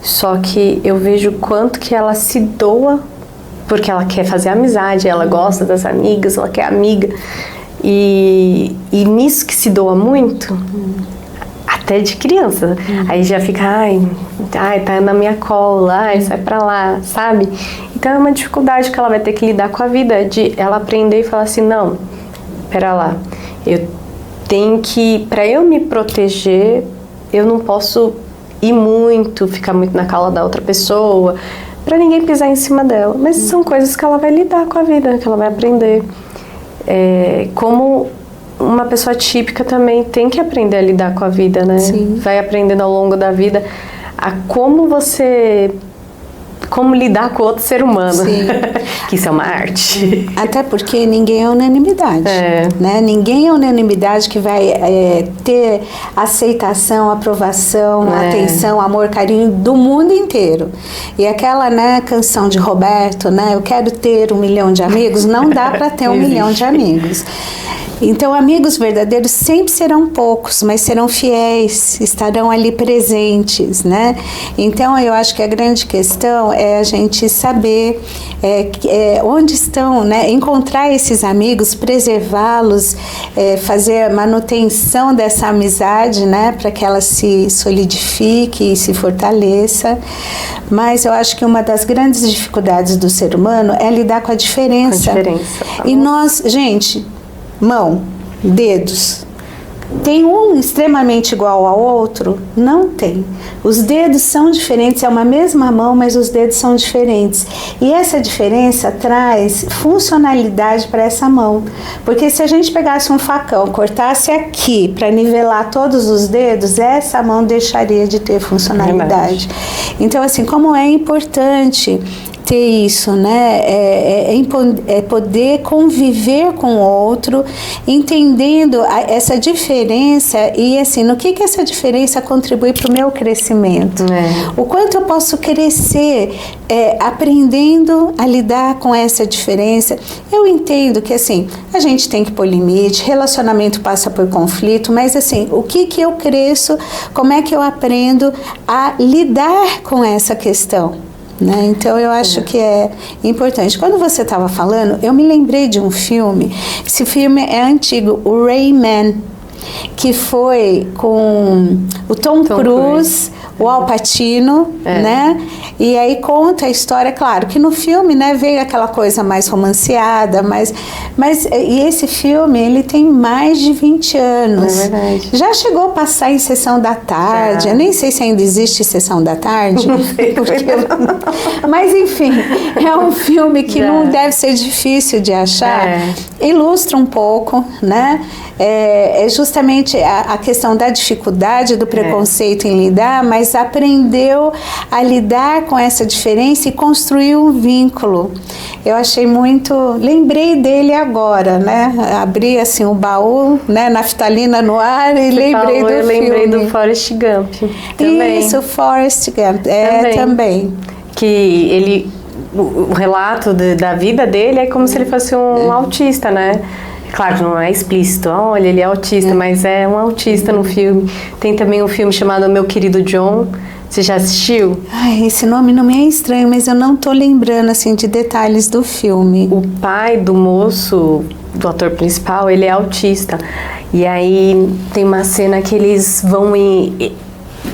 só que eu vejo quanto que ela se doa, porque ela quer fazer amizade, ela gosta das amigas, ela quer amiga, e nisso que se doa muito, até de criança, aí já fica, tá na minha cola, sai pra lá, sabe? Então é uma dificuldade que ela vai ter que lidar com a vida, de ela aprender e falar assim, não, pera lá, eu tenho que, pra eu me proteger, eu não posso ir muito, ficar muito na cala da outra pessoa, pra ninguém pisar em cima dela, mas são coisas que ela vai lidar com a vida, que ela vai aprender. Como uma pessoa típica também tem que aprender a lidar com a vida, né? Sim. Vai aprendendo ao longo da vida a como lidar com outro ser humano. Que isso é uma arte. Até porque ninguém é unanimidade, né? Ninguém é unanimidade que vai ter aceitação, aprovação, atenção, amor, carinho do mundo inteiro. E aquela, canção de Roberto, eu quero ter 1 milhão de amigos, não dá para ter 1 milhão de amigos. Então, amigos verdadeiros sempre serão poucos, mas serão fiéis, estarão ali presentes, né? Então, eu acho que a grande questão é a gente saber onde estão, né? Encontrar esses amigos, preservá-los, fazer a manutenção dessa amizade, né? Para que ela se solidifique e se fortaleça. Mas eu acho que uma das grandes dificuldades do ser humano é lidar com a diferença. E nós, gente... Mão, dedos. Tem um extremamente igual ao outro? Não tem. Os dedos são diferentes, é uma mesma mão, mas os dedos são diferentes. E essa diferença traz funcionalidade para essa mão. Porque se a gente pegasse um facão, cortasse aqui para nivelar todos os dedos, essa mão deixaria de ter funcionalidade. Então, assim, como é importante ter isso, né? É poder conviver com o outro, entendendo essa diferença e, assim, no que essa diferença contribui para o meu crescimento. O quanto eu posso crescer aprendendo a lidar com essa diferença. Eu entendo que, assim, a gente tem que pôr limite, relacionamento passa por conflito, mas, assim, o que eu cresço, como é que eu aprendo a lidar com essa questão? Né? Então eu acho que é importante. Quando você estava falando, eu me lembrei de um filme. Esse filme é antigo, o Rayman, que foi com o Tom Cruise, o Al Pacino, né? E aí conta a história, claro, que no filme, né, veio aquela coisa mais romanceada, mas e esse filme, ele tem mais de 20 anos. É verdade. Já chegou a passar em sessão da tarde, eu nem sei se ainda existe sessão da tarde, mas enfim, é um filme que não deve ser difícil de achar, ilustra um pouco, né? É justamente a questão da dificuldade, do preconceito em lidar, mas mas aprendeu a lidar com essa diferença e construiu um vínculo. Eu achei muito... Lembrei dele agora, né? Abri assim o baú, né? Naftalina no ar e lembrei do filme. Eu lembrei do Forrest Gump também. Isso, Forrest Gump. Também. Que ele... O relato da vida dele é como se ele fosse um autista, né? Claro, não é explícito, olha, ele é autista, mas é um autista no filme. Tem também um filme chamado Meu Querido John. Você já assistiu? Ai, esse nome não me é estranho, mas eu não tô lembrando, assim, de detalhes do filme. O pai do moço, do ator principal, ele é autista. E aí tem uma cena que eles vão em...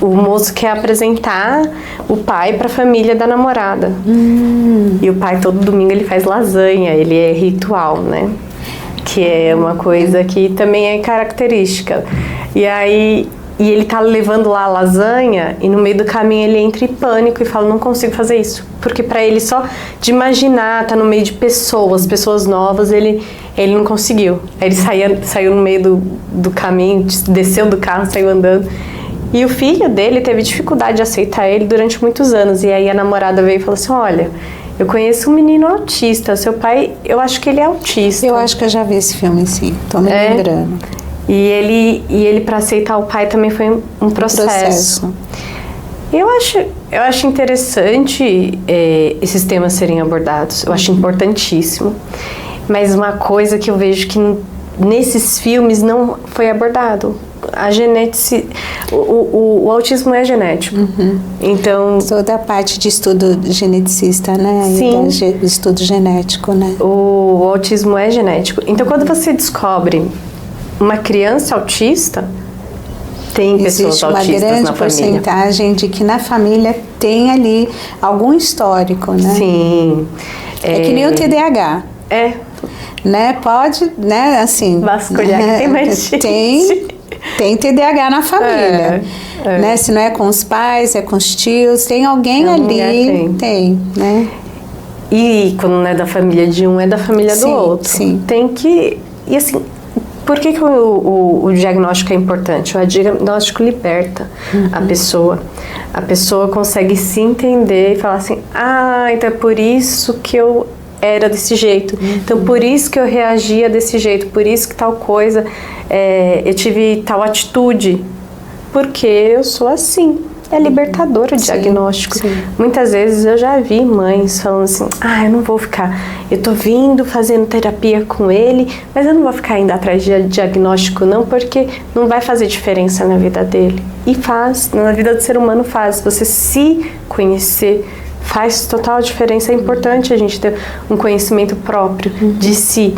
O moço quer apresentar o pai para a família da namorada. E o pai, todo domingo, ele faz lasanha, ele é ritual, né? Que é uma coisa que também é característica. E aí... E ele tá levando lá a lasanha e no meio do caminho ele entra em pânico e fala, não consigo fazer isso. Porque pra ele só de imaginar, tá no meio de pessoas novas, ele não conseguiu. Aí ele saiu no meio do caminho, desceu do carro, saiu andando. E o filho dele teve dificuldade de aceitar ele durante muitos anos. E aí a namorada veio e falou assim, olha, eu conheço um menino autista, seu pai, eu acho que ele é autista. Eu acho que eu já vi esse filme, sim, tô me lembrando. E ele para aceitar o pai também foi um processo. Eu acho interessante esses temas serem abordados. Eu acho importantíssimo. Mas uma coisa que eu vejo que nesses filmes não foi abordado. A o autismo é genético. Então toda a parte de estudo geneticista, né? Sim. Estudo genético, né? O autismo é genético. Então quando você descobre uma criança autista, tem pessoas autistas na família. Existe uma grande porcentagem de que na família tem ali algum histórico, né? Sim. É que nem o TDAH. Né? Pode, né, assim... Vasculhar que tem mais gente. Tem TDAH na família. Né? Se não é com os pais, é com os tios. Tem alguém ali. Tem, né? E quando não é da família de um, é da família do outro. Sim. Tem que... E assim... Por que o diagnóstico é importante? O diagnóstico liberta a pessoa. A pessoa consegue se entender e falar assim, então é por isso que eu era desse jeito. Então por isso que eu reagia desse jeito, por isso que tal coisa, eu tive tal atitude. Porque eu sou assim. É libertador o diagnóstico. Sim. Muitas vezes eu já vi mães falando assim, eu não vou ficar, eu tô vindo fazendo terapia com ele, mas eu não vou ficar indo atrás de diagnóstico não, porque não vai fazer diferença na vida dele. E faz, na vida do ser humano faz. Você se conhecer faz total diferença. É importante a gente ter um conhecimento próprio de si.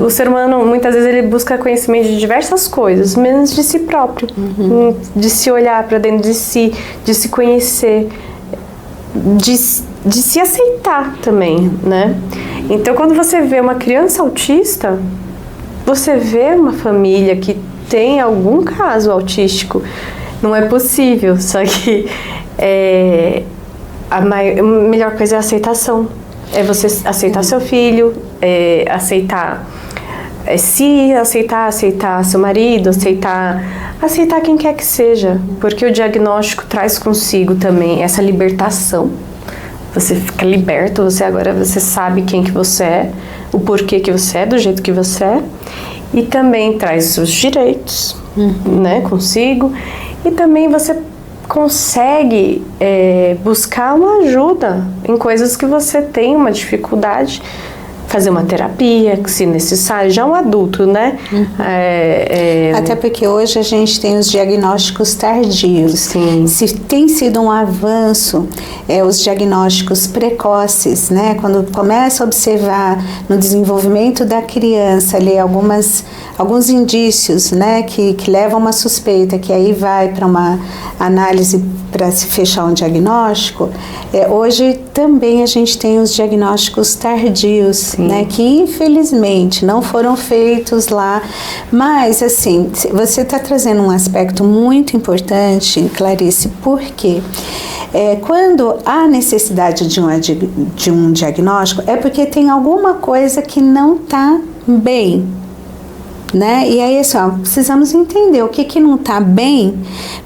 O ser humano, muitas vezes, ele busca conhecimento de diversas coisas, menos de si próprio. De se olhar para dentro de si, de se conhecer, de se aceitar também, né? Então, quando você vê uma criança autista, você vê uma família que tem algum caso autístico, não é possível, só que a melhor coisa é a aceitação. É você aceitar seu filho, aceitar aceitar seu marido, aceitar quem quer que seja, porque o diagnóstico traz consigo também essa libertação. Você fica liberto, você sabe quem que você é, o porquê que você é, do jeito que você é, e também traz os seus direitos, né, consigo, e também você consegue buscar uma ajuda em coisas que você tem uma dificuldade, fazer uma terapia, se necessário, já um adulto, né? Até porque hoje a gente tem os diagnósticos tardios. Sim. Se tem sido um avanço, os diagnósticos precoces, né? Quando começa a observar no desenvolvimento da criança ali alguns indícios, né? Que levam a uma suspeita, que aí vai para uma análise para se fechar um diagnóstico. Hoje também a gente tem os diagnósticos tardios, né, que infelizmente não foram feitos lá, mas assim, você está trazendo um aspecto muito importante, Clarice, porque quando há necessidade de um diagnóstico, é porque tem alguma coisa que não está bem, né? E aí, assim, ó, precisamos entender o que não está bem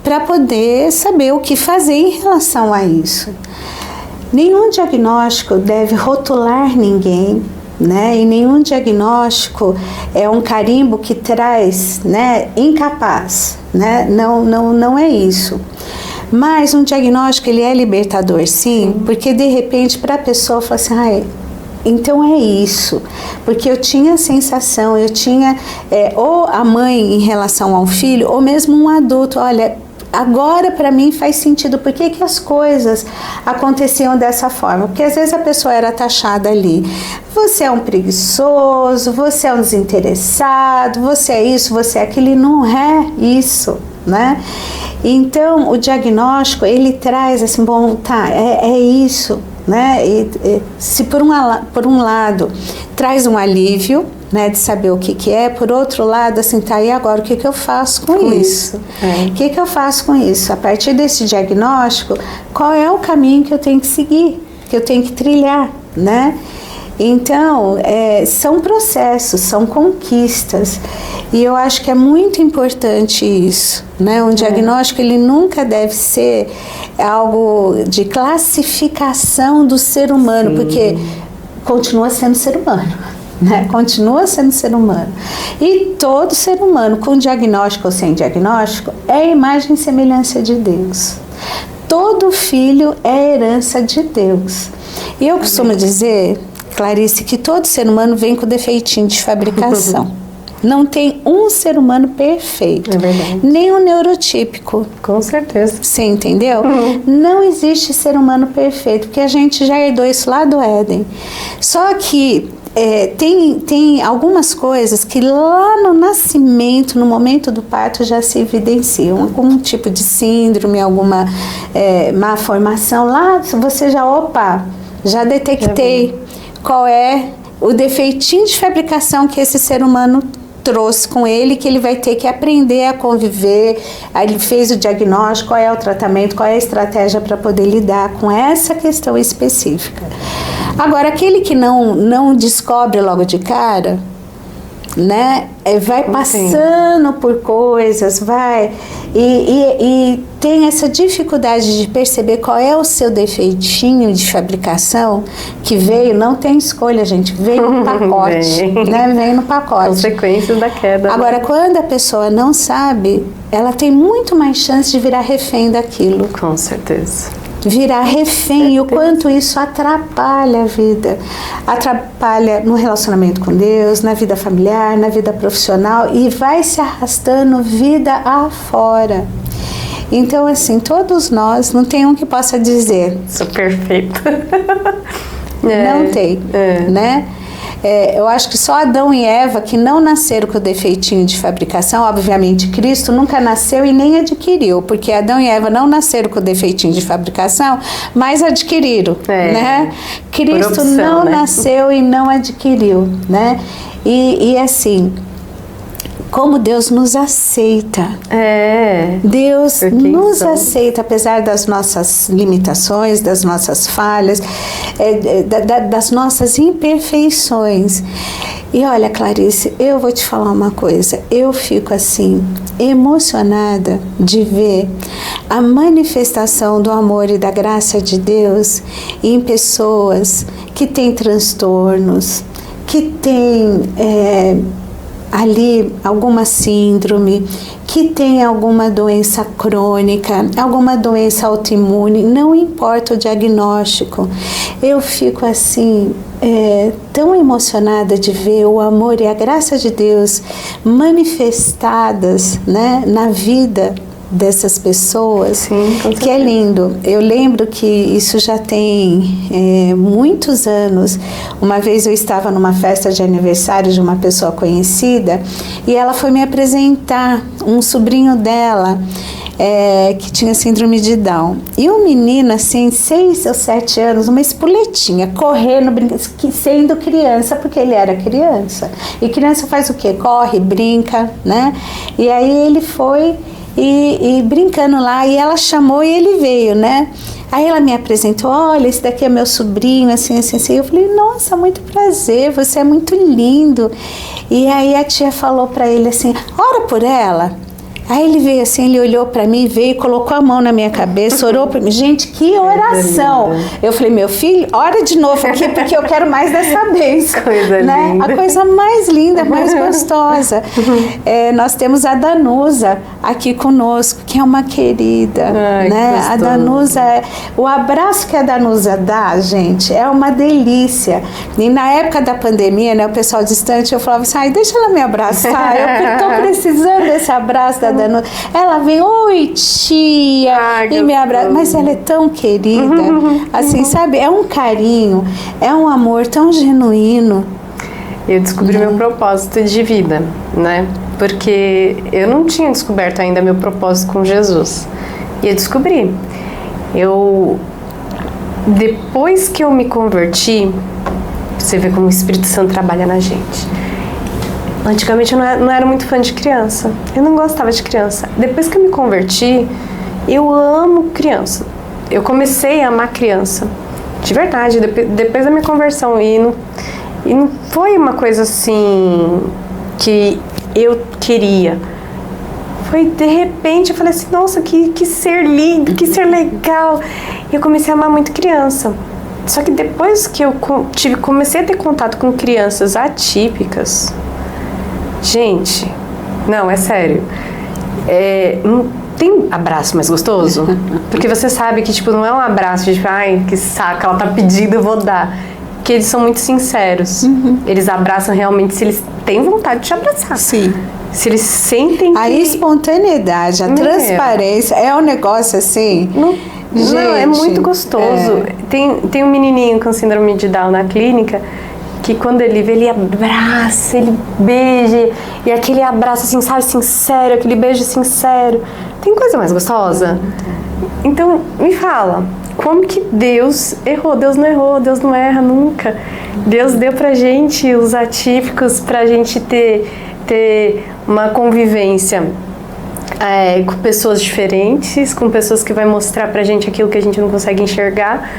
para poder saber o que fazer em relação a isso. Nenhum diagnóstico deve rotular ninguém, né? E nenhum diagnóstico é um carimbo que traz, né, incapaz, né? Não é isso. Mas um diagnóstico, ele é libertador, sim, porque de repente para a pessoa fala assim, então é isso, porque eu tinha a sensação, eu tinha ou a mãe em relação ao filho, ou mesmo um adulto, olha, agora para mim faz sentido, por que as coisas aconteciam dessa forma? Porque às vezes a pessoa era taxada ali, você é um preguiçoso, você é um desinteressado, você é isso, você é aquilo, e não é isso, né? Então o diagnóstico, ele traz assim, bom, tá, é isso, né? Se por um lado traz um alívio, né, de saber o que é, por outro lado, assim, tá, e agora o que eu faço com isso? O que eu faço com isso? A partir desse diagnóstico, qual é o caminho que eu tenho que seguir, que eu tenho que trilhar, né? Então, são processos, são conquistas, e eu acho que é muito importante isso, né? Um diagnóstico, ele nunca deve ser algo de classificação do ser humano, porque continua sendo ser humano, né? Continua sendo ser humano. E todo ser humano, com diagnóstico ou sem diagnóstico, é a imagem e semelhança de Deus. Todo filho é herança de Deus. E eu costumo dizer, Clarice, que todo ser humano vem com defeitinho de fabricação. Não tem um ser humano perfeito. É verdade. Nem um neurotípico. Com certeza. Você entendeu? Não existe ser humano perfeito, porque a gente já herdou isso lá do Éden. Só que tem algumas coisas que lá no nascimento, no momento do parto, já se evidenciam. Algum tipo de síndrome, alguma má formação. Lá você já detectei qual é o defeitinho de fabricação que esse ser humano trouxe com ele, que ele vai ter que aprender a conviver. Aí ele fez o diagnóstico, qual é o tratamento, qual é a estratégia para poder lidar com essa questão específica. Agora, aquele que não descobre logo de cara, né, vai passando por coisas, e tem essa dificuldade de perceber qual é o seu defeitinho de fabricação que veio, não tem escolha, gente, veio no pacote, né, veio no pacote. Consequências da queda. Agora, quando a pessoa não sabe, ela tem muito mais chance de virar refém daquilo. Com certeza. Virar refém, e o quanto isso atrapalha a vida, atrapalha no relacionamento com Deus, na vida familiar, na vida profissional, e vai se arrastando vida afora. Então, assim, todos nós, não tem um que possa dizer sou perfeito. Não tem, né? Eu acho que só Adão e Eva que não nasceram com o defeitinho de fabricação. Obviamente Cristo nunca nasceu e nem adquiriu, porque Adão e Eva não nasceram com o defeitinho de fabricação, mas adquiriram, né? Cristo não nasceu e não adquiriu, né? E assim, como Deus nos aceita. Deus nos aceita, apesar das nossas limitações, das nossas falhas, das nossas imperfeições. E olha, Clarice, eu vou te falar uma coisa, eu fico assim, emocionada de ver a manifestação do amor e da graça de Deus em pessoas que têm transtornos, que têm ali alguma síndrome, que tem alguma doença crônica, alguma doença autoimune, não importa o diagnóstico. Eu fico assim, tão emocionada de ver o amor e a graça de Deus manifestadas, né, na vida dessas pessoas. Sim, que é lindo. Eu lembro que isso já tem muitos anos. Uma vez eu estava numa festa de aniversário de uma pessoa conhecida e ela foi me apresentar um sobrinho dela que tinha síndrome de Down. E um menino assim, 6 ou 7 anos, uma espoletinha, correndo, brincando, sendo criança, porque ele era criança. E criança faz o quê? Corre, brinca, né? E aí ele foi e brincando lá, e ela chamou e ele veio, né? Aí ela me apresentou, olha, esse daqui é meu sobrinho, assim, assim, assim. Eu falei, nossa, muito prazer, você é muito lindo. E aí a tia falou para ele assim, ora por ela. Aí ele veio assim, ele olhou para mim, veio, colocou a mão na minha cabeça, orou para mim. Gente, que oração! Eu falei, meu filho, ora de novo aqui, porque eu quero mais dessa bênção. Coisa né? linda. A coisa mais linda, mais gostosa. Nós temos a Danusa aqui conosco, que é uma querida. Ai, né? A Danusa, o abraço que a Danusa dá, gente, é uma delícia. E na época da pandemia, né, o pessoal distante, eu falava assim, ai, deixa ela me abraçar, eu estou precisando desse abraço da Danusa. Ela vem, oi tia, e me abraça, mas ela é tão querida, assim, sabe, é um carinho, é um amor tão genuíno. Eu descobri meu propósito de vida, né, porque eu não tinha descoberto ainda meu propósito com Jesus, e eu descobri, depois que eu me converti, você vê como o Espírito Santo trabalha na gente. Antigamente eu não era muito fã de criança. Eu não gostava de criança. Depois que eu me converti, eu amo criança. Eu comecei a amar criança. De verdade, depois da minha conversão. E não foi uma coisa assim que eu queria. Foi de repente, eu falei assim, nossa, que ser lindo, que ser legal. E eu comecei a amar muito criança. Só que depois que eu comecei a ter contato com crianças atípicas, gente, não, é sério, não tem abraço mais gostoso? Porque você sabe que, tipo, não é um abraço de, ai, que saco, ela tá pedindo, eu vou dar. Que eles são muito sinceros. Eles abraçam realmente se eles têm vontade de te abraçar. Sim. Se eles sentem a espontaneidade, a transparência, é um negócio assim... Gente, não, é muito gostoso. Tem um menininho com síndrome de Down na clínica que quando ele vê, ele abraça, ele beija, e aquele abraço assim, sabe, sincero, aquele beijo sincero. Tem coisa mais gostosa? Então, me fala, como que Deus errou? Deus não errou, Deus não erra nunca. Deus deu pra gente os atípicos, pra gente ter uma convivência com pessoas diferentes, com pessoas que vai mostrar pra gente aquilo que a gente não consegue enxergar.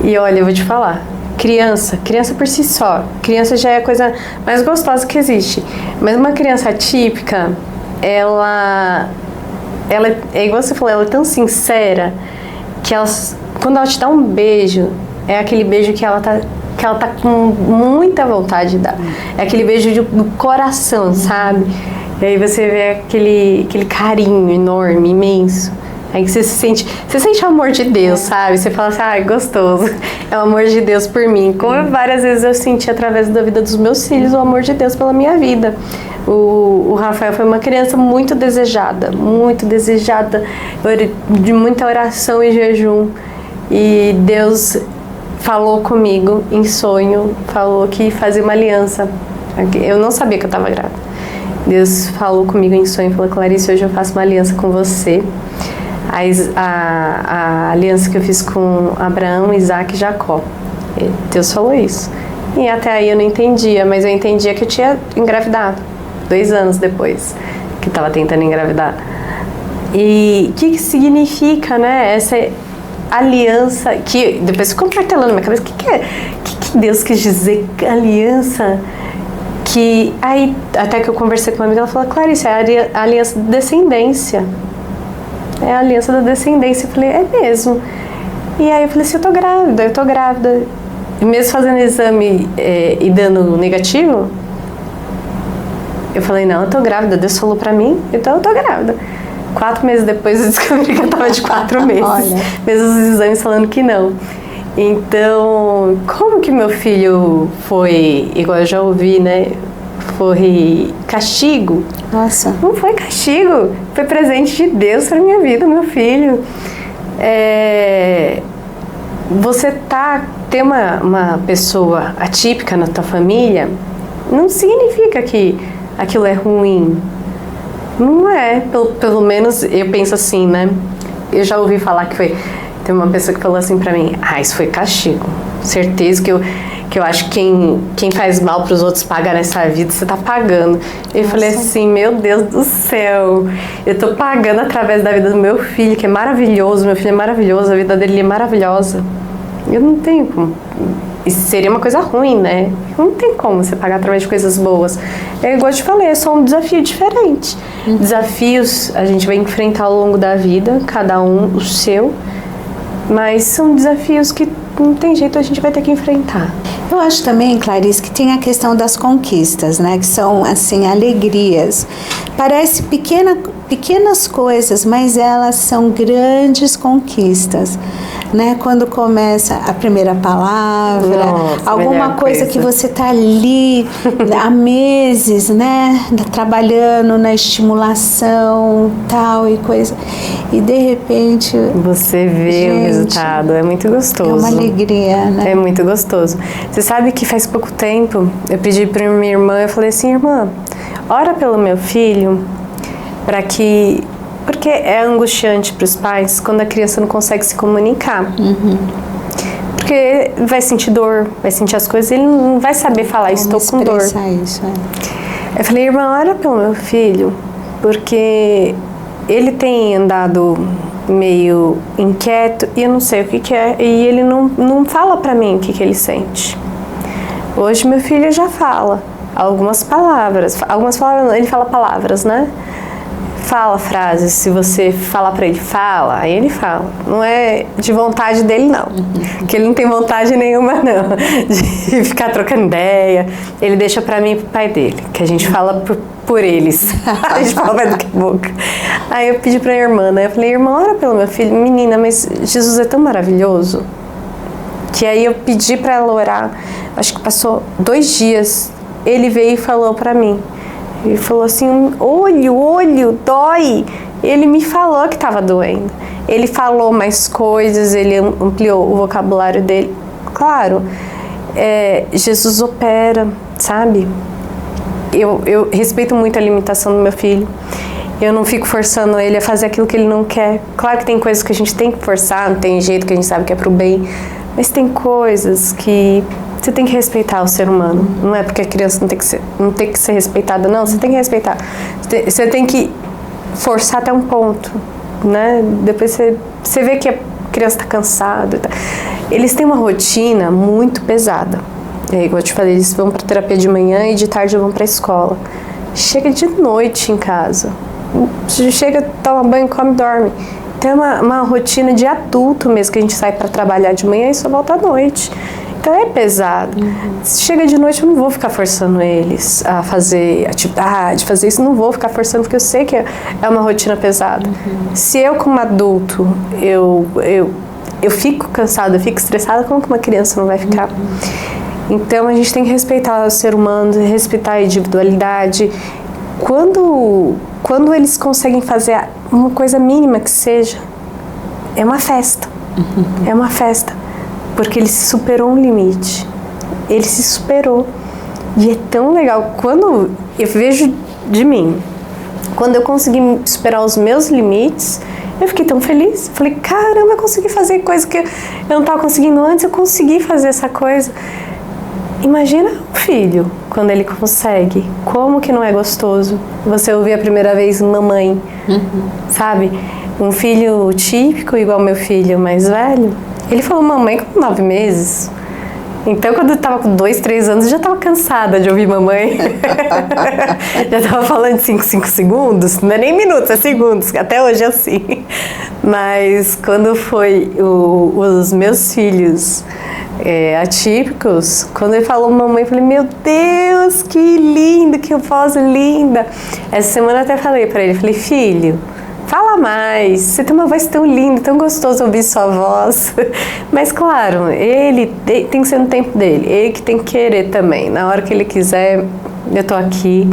E olha, eu vou te falar, criança por si só, criança já é a coisa mais gostosa que existe. Mas uma criança atípica, ela é igual você falou, ela é tão sincera que quando ela te dá um beijo, é aquele beijo que ela tá com muita vontade de dar. É aquele beijo do coração, sabe? E aí você vê aquele carinho enorme, imenso. Aí que você sente o amor de Deus, sabe? Você fala assim, ai, gostoso. É o amor de Deus por mim. Como várias vezes eu senti através da vida dos meus filhos o amor de Deus pela minha vida. O Rafael foi uma criança muito desejada, de muita oração e jejum. E Deus falou comigo em sonho, falou que fazia uma aliança. Eu não sabia que eu estava grávida. Deus falou comigo em sonho, falou, Clarice, hoje eu faço uma aliança com você. A aliança que eu fiz com Abraão, Isaac e Jacó. Deus falou isso. E até aí eu não entendia, mas eu entendia que eu tinha engravidado. 2 anos depois que estava tentando engravidar. E o que significa, né, essa aliança, que depois ficou martelando na minha cabeça, o que Deus quis dizer aliança? Que aí, até que eu conversei com uma amiga, ela falou, Clarice, é a aliança da descendência. É a aliança da descendência. Eu falei, é mesmo. E aí eu falei assim, eu tô grávida. E mesmo fazendo exame e dando negativo, eu falei, não, eu tô grávida. Deus falou pra mim, então eu tô grávida. 4 meses depois eu descobri que eu tava de 4 meses. Olha. Mesmo os exames falando que não. Então, como que meu filho foi, igual eu já ouvi, né? Foi castigo? Nossa. Não foi castigo, foi presente de Deus para minha vida, meu filho. Você ter uma pessoa atípica na tua família não significa que aquilo é ruim. Não é, pelo menos eu penso assim, né? Eu já ouvi falar que tem uma pessoa que falou assim pra mim, isso foi castigo. Certeza que eu acho que quem faz mal para os outros paga nessa vida, você tá pagando. Eu falei assim, meu Deus do céu, eu tô pagando através da vida do meu filho, que é maravilhoso, meu filho é maravilhoso, a vida dele é maravilhosa. Eu não tenho como. Isso seria uma coisa ruim, né? Não tem como você pagar através de coisas boas. É igual eu te falei, é só um desafio diferente. Desafios a gente vai enfrentar ao longo da vida, cada um o seu, mas são desafios que não tem jeito, a gente vai ter que enfrentar. Eu acho também, Clarice, que tem a questão das conquistas, né? Que são, assim, alegrias. Parece pequenas coisas, mas elas são grandes conquistas, né? Quando começa a primeira palavra, alguma coisa que você tá ali há meses, né? Trabalhando na estimulação, tal e coisa. E de repente... Você vê o resultado, é muito gostoso. É uma alegria, né? É muito gostoso. Você sabe que faz pouco tempo, eu pedi pra minha irmã, eu falei assim, irmã, ora pelo meu filho, para que... Porque é angustiante para os pais quando a criança não consegue se comunicar. Porque vai sentir dor, vai sentir as coisas, ele não vai saber falar, estou com dor. Isso, Eu falei, irmã, ora pelo meu filho, porque ele tem andado meio inquieto e eu não sei o que é, e ele não fala pra mim o que ele sente. Hoje meu filho já fala algumas palavras não, ele fala palavras, né? Fala frases, se você falar pra ele, fala, aí ele fala. Não é de vontade dele, não. Porque ele não tem vontade nenhuma, não, de ficar trocando ideia. Ele deixa pra mim e pro pai dele, que a gente fala por eles. A gente fala mais do que boca. Aí eu pedi pra minha irmã, né? Eu falei, irmã, ora pelo meu filho. Menina, mas Jesus é tão maravilhoso. Que aí eu pedi pra ela orar. Acho que passou 2 dias. Ele veio e falou pra mim. Ele falou assim, olho, dói. Ele me falou que estava doendo. Ele falou mais coisas, ele ampliou o vocabulário dele. Claro, Jesus opera, sabe? Eu respeito muito a limitação do meu filho. Eu não fico forçando ele a fazer aquilo que ele não quer. Claro que tem coisas que a gente tem que forçar, não tem jeito, que a gente sabe que é pro bem. Mas tem coisas que... Você tem que respeitar o ser humano. Não é porque a criança não tem que ser respeitada, não. Você tem que respeitar. Você tem que forçar até um ponto, né? Depois você vê que a criança está cansada. Eles têm uma rotina muito pesada. Igual eu te falei, eles vão para terapia de manhã e de tarde vão para a escola. Chega de noite em casa. Chega, toma banho, come, dorme. Tem uma rotina de adulto mesmo, que a gente sai para trabalhar de manhã e só volta à noite. Então é pesado. Se chega de noite, eu não vou ficar forçando eles a fazer atividade, fazer isso, não vou ficar forçando, porque eu sei que é uma rotina pesada. Se eu, como adulto, eu fico cansada, eu fico estressada, como que uma criança não vai ficar? Então a gente tem que respeitar o ser humano, respeitar a individualidade. Quando eles conseguem fazer uma coisa mínima que seja, é uma festa. É uma festa. Porque ele se superou um limite. Ele se superou. E é tão legal. Quando eu vejo de mim, quando eu consegui superar os meus limites, eu fiquei tão feliz. Falei, caramba, eu consegui fazer coisa que eu não estava conseguindo antes, eu consegui fazer essa coisa. Imagina o filho, quando ele consegue. Como que não é gostoso você ouvir a primeira vez mamãe, sabe? Um filho típico, igual meu filho mais velho, ele falou mamãe com 9 meses. Então, quando eu tava com 2, 3 anos, eu já tava cansada de ouvir mamãe. Já tava falando de 5 segundos. Não é nem minutos, é segundos. Até hoje é assim. Mas quando foi os meus filhos atípicos, quando ele falou mamãe, eu falei, meu Deus, que lindo, que voz linda. Essa semana eu até falei pra ele, falei, filho, fala mais, você tem uma voz tão linda, tão gostoso ouvir sua voz. Mas claro, ele tem que ser no tempo dele, ele que tem que querer também. Na hora que ele quiser, eu tô aqui.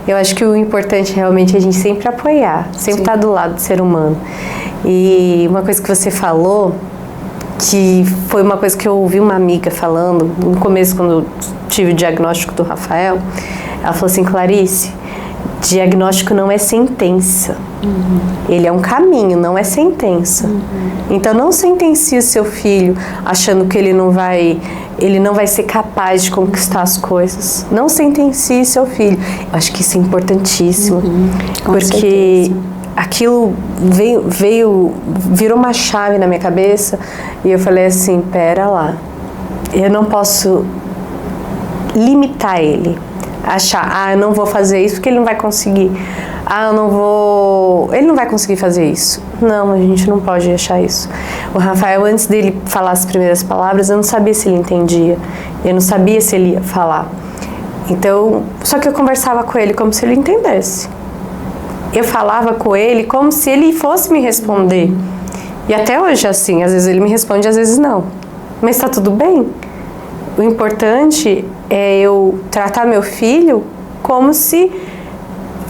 Eu acho que o importante realmente é a gente sempre apoiar, sempre estar do lado do ser humano. E uma coisa que você falou, que foi uma coisa que eu ouvi uma amiga falando, no começo quando eu tive o diagnóstico do Rafael, ela falou assim, Clarice, diagnóstico não é sentença. Ele é um caminho, não é sentença. Então não sentencie seu filho achando que ele não vai ele não vai ser capaz de conquistar as coisas. Não sentencie seu filho. Eu acho que isso é importantíssimo, porque certeza. Aquilo virou uma chave na minha cabeça e eu falei assim, pera lá, eu não posso limitar ele, achar, eu não vou fazer isso porque ele não vai conseguir, ele não vai conseguir fazer isso. Não, a gente não pode achar isso. O Rafael, antes dele falar as primeiras palavras, eu não sabia se ele entendia, eu não sabia se ele ia falar. Então, só que eu conversava com ele como se ele entendesse. Eu falava com ele como se ele fosse me responder. E até hoje, assim, às vezes ele me responde, às vezes não. Mas tá tudo bem. O importante é eu tratar meu filho como se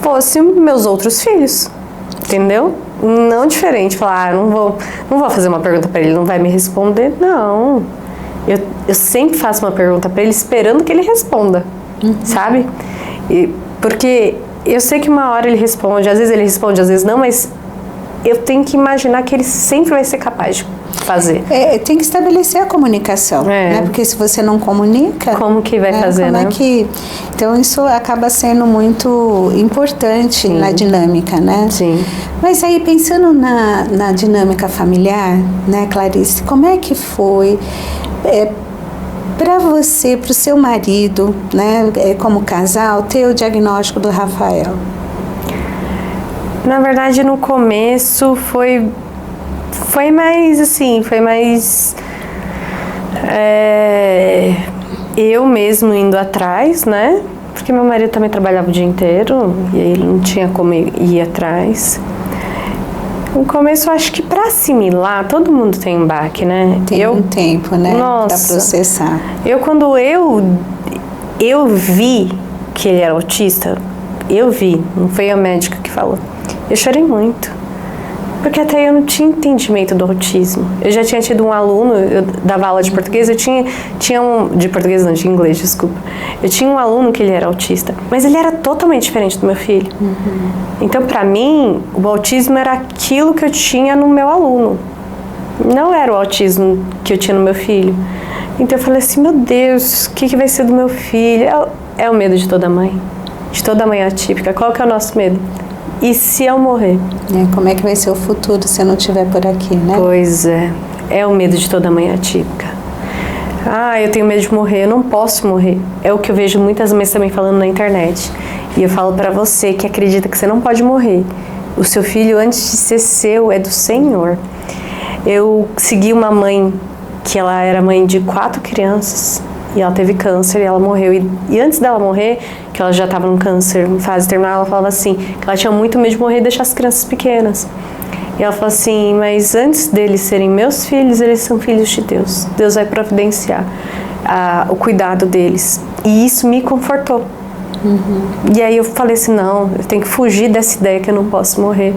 fossem meus outros filhos. Entendeu? Não diferente. Falar, não vou fazer uma pergunta pra ele, não vai me responder. Não. Eu sempre faço uma pergunta pra ele esperando que ele responda. Sabe? Porque eu sei que uma hora ele responde, às vezes não, mas eu tenho que imaginar que ele sempre vai ser capaz de fazer. Tem que estabelecer a comunicação, né? Porque se você não comunica... Como que vai fazer, né? Então, isso acaba sendo muito importante na dinâmica, né? Sim. Mas aí, pensando na dinâmica familiar, né, Clarice, como é que foi... para você, para o seu marido, né, como casal, ter o diagnóstico do Rafael? Na verdade, no começo foi mais assim, eu mesmo indo atrás, né? Porque meu marido também trabalhava o dia inteiro e ele não tinha como ir atrás. No começo, eu acho que para assimilar, todo mundo tem um baque, né? Tem um tempo, né? Nossa, para processar. Quando eu vi que ele era autista, não foi a médica que falou. Eu chorei muito. Porque até eu não tinha entendimento do autismo. Eu já tinha tido um aluno, eu dava aula de português, de português não, de inglês, desculpa. Eu tinha um aluno que ele era autista, mas ele era totalmente diferente do meu filho. Então, pra mim, o autismo era aquilo que eu tinha no meu aluno. Não era o autismo que eu tinha no meu filho. Então eu falei assim, meu Deus, o que vai ser do meu filho? É o medo de toda mãe. De toda mãe atípica. Qual que é o nosso medo? E se eu morrer? Como é que vai ser o futuro se eu não estiver por aqui, né? Pois é. É o medo de toda mãe atípica. Eu tenho medo de morrer, eu não posso morrer. É o que eu vejo muitas mães também falando na internet. E eu falo pra você que acredita que você não pode morrer. O seu filho, antes de ser seu, é do Senhor. Eu segui uma mãe que ela era mãe de 4 crianças. E ela teve câncer e ela morreu. E antes dela morrer, que ela já estava num câncer, em fase terminal, ela falava assim, que ela tinha muito medo de morrer e deixar as crianças pequenas. E ela falou assim, mas antes deles serem meus filhos, eles são filhos de Deus. Deus vai providenciar o cuidado deles. E isso me confortou. E aí eu falei assim, não, eu tenho que fugir dessa ideia que eu não posso morrer.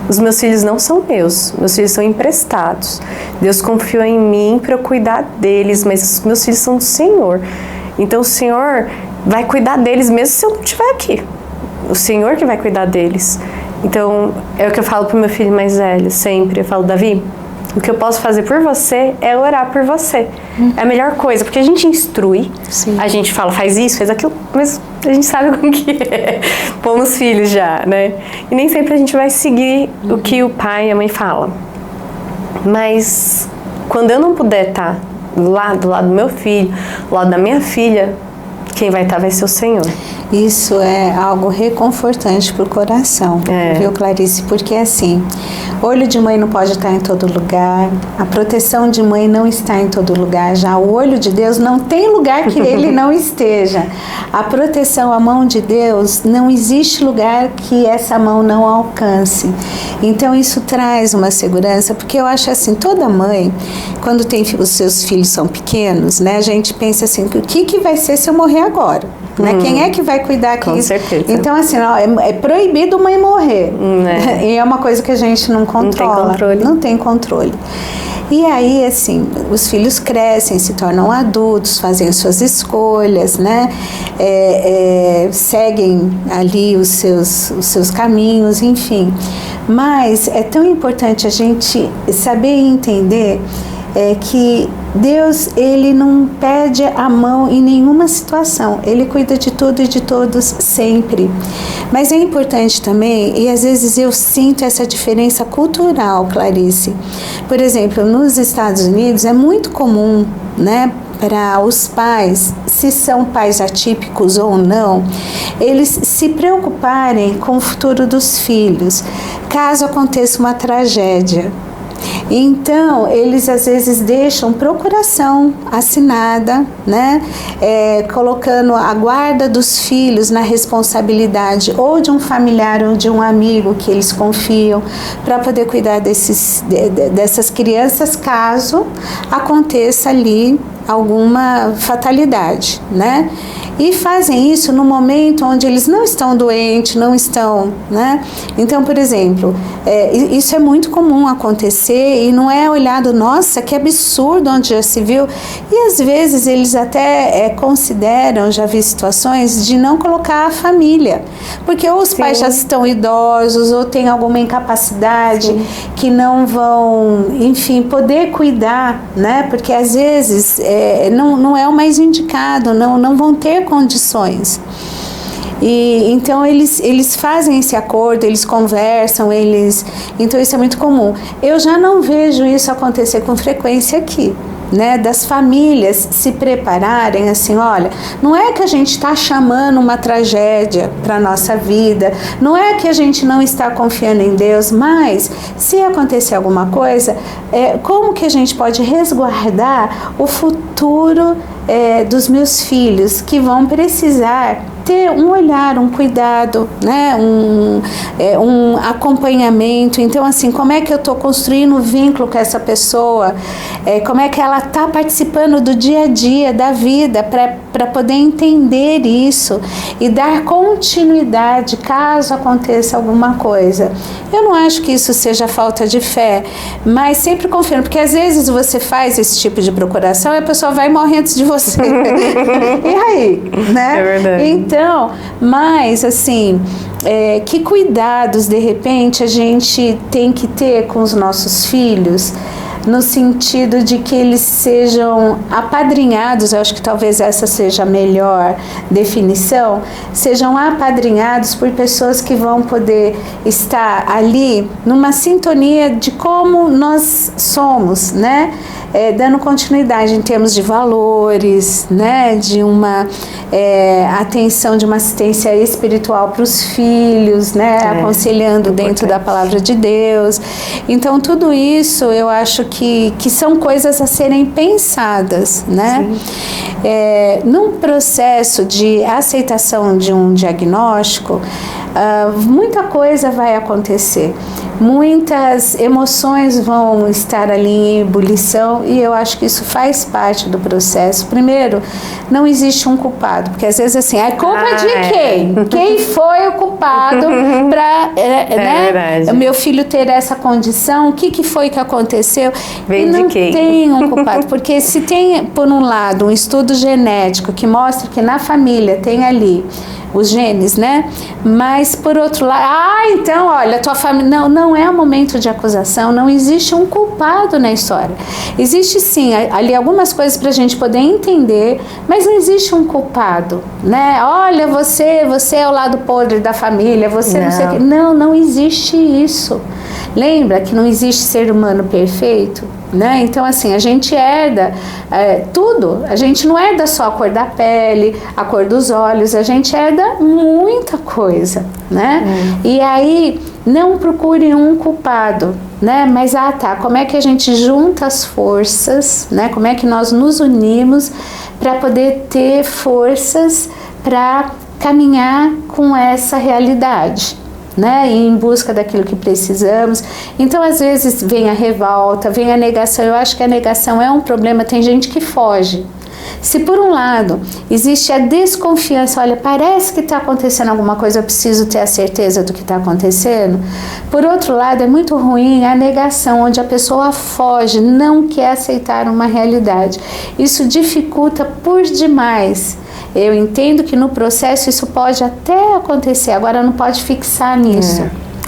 Os meus filhos não são meus filhos são emprestados. Deus confiou em mim para eu cuidar deles, mas os meus filhos são do Senhor. Então o Senhor vai cuidar deles mesmo se eu não estiver aqui. O Senhor que vai cuidar deles. Então é o que eu falo pro meu filho mais velho sempre. Eu falo, Davi, o que eu posso fazer por você é orar por você. É a melhor coisa, porque a gente instrui, a gente fala, faz isso, faz aquilo, mas a gente sabe como que é. Pomos filhos já, né? E nem sempre a gente vai seguir o que o pai e a mãe falam. Mas quando eu não puder estar do lado do meu filho, do lado da minha filha, quem vai estar vai ser o Senhor. Isso é algo reconfortante para o coração, viu, Clarice? Porque assim, olho de mãe não pode estar em todo lugar, a proteção de mãe não está em todo lugar, já o olho de Deus não tem lugar que ele não esteja. A proteção, a mão de Deus, não existe lugar que essa mão não alcance. Então isso traz uma segurança, porque eu acho assim, toda mãe, quando tem os seus filhos são pequenos, né, a gente pensa assim, o que vai ser se eu morrer agora? Né? Quem é que vai cuidar aqui? Com certeza. Então, assim, é proibido mãe morrer. E é uma coisa que a gente não controla. Não tem controle. Não tem controle. E aí, assim, os filhos crescem, se tornam adultos, fazem suas escolhas, né? Seguem ali os seus caminhos, enfim. Mas é tão importante a gente saber e entender que Deus, Ele não perde a mão em nenhuma situação. Ele cuida de tudo e de todos sempre. Mas é importante também, e às vezes eu sinto essa diferença cultural, Clarice. Por exemplo, nos Estados Unidos é muito comum, né, para os pais, se são pais atípicos ou não, eles se preocuparem com o futuro dos filhos, caso aconteça uma tragédia. Então, eles às vezes deixam procuração assinada, né? Colocando a guarda dos filhos na responsabilidade ou de um familiar ou de um amigo que eles confiam para poder cuidar dessas crianças caso aconteça ali alguma fatalidade, né? E fazem isso no momento onde eles não estão doentes, não estão, né? Então, por exemplo, isso é muito comum acontecer e não é olhado, nossa, que absurdo, onde já se viu. E às vezes eles até consideram, já vi situações, de não colocar a família, porque ou os pais já estão idosos ou têm alguma incapacidade que não vão, enfim, poder cuidar, né? Porque às vezes não é o mais indicado, não vão ter condições. E então eles fazem esse acordo, eles conversam, então isso é muito comum. Eu já não vejo isso acontecer com frequência aqui, né, das famílias se prepararem assim, olha, não é que a gente está chamando uma tragédia para a nossa vida, não é que a gente não está confiando em Deus, mas se acontecer alguma coisa, como que a gente pode resguardar o futuro dos meus filhos, que vão precisar ter um olhar, um cuidado, né? Um acompanhamento. Então, assim, como é que eu estou construindo um vínculo com essa pessoa? Como é que ela está participando do dia a dia, da vida, para poder entender isso e dar continuidade caso aconteça alguma coisa. Eu não acho que isso seja falta de fé, mas sempre confiando, porque às vezes você faz esse tipo de procuração e a pessoa vai morrer antes de você. E aí, né? É verdade. Então, mas assim, que cuidados de repente a gente tem que ter com os nossos filhos, no sentido de que eles sejam apadrinhados, eu acho que talvez essa seja a melhor definição, sejam apadrinhados por pessoas que vão poder estar ali numa sintonia de como nós somos, né? Dando continuidade em termos de valores, né? De uma atenção, de uma assistência espiritual para os filhos, né? Aconselhando dentro da palavra de Deus. Então, tudo isso eu acho que são coisas a serem pensadas, né? Num processo de aceitação de um diagnóstico, muita coisa vai acontecer. Muitas emoções vão estar ali em ebulição e eu acho que isso faz parte do processo. Primeiro, não existe um culpado, porque às vezes assim, a culpa de quem? Quem foi o culpado para né, o meu filho ter essa condição? O que foi que aconteceu? Vem e não de quem? tem um culpado, porque se tem, por um lado, um estudo genético que mostra que na família tem ali os genes, né? Mas por outro lado, então, olha, tua família... Não é um momento de acusação, não existe um culpado na história. Existe sim, ali algumas coisas pra gente poder entender, mas não existe um culpado, né? Olha, você é o lado podre da família, você não sei o quê. Não existe isso. Lembra que não existe ser humano perfeito? Né? Então, assim, a gente herda tudo. A gente não herda só a cor da pele, a cor dos olhos, a gente herda muita coisa, né? E aí, não procure um culpado, né? Mas, como é que a gente junta as forças, né? Como é que nós nos unimos para poder ter forças para caminhar com essa realidade? Né, e em busca daquilo que precisamos. Então, às vezes, vem a revolta, vem a negação. Eu acho que a negação é um problema, tem gente que foge. Se por um lado existe a desconfiança, olha, parece que está acontecendo alguma coisa, eu preciso ter a certeza do que está acontecendo. Por outro lado, é muito ruim a negação, onde a pessoa foge, não quer aceitar uma realidade. Isso dificulta por demais. Eu entendo que no processo isso pode até acontecer, agora não pode fixar nisso.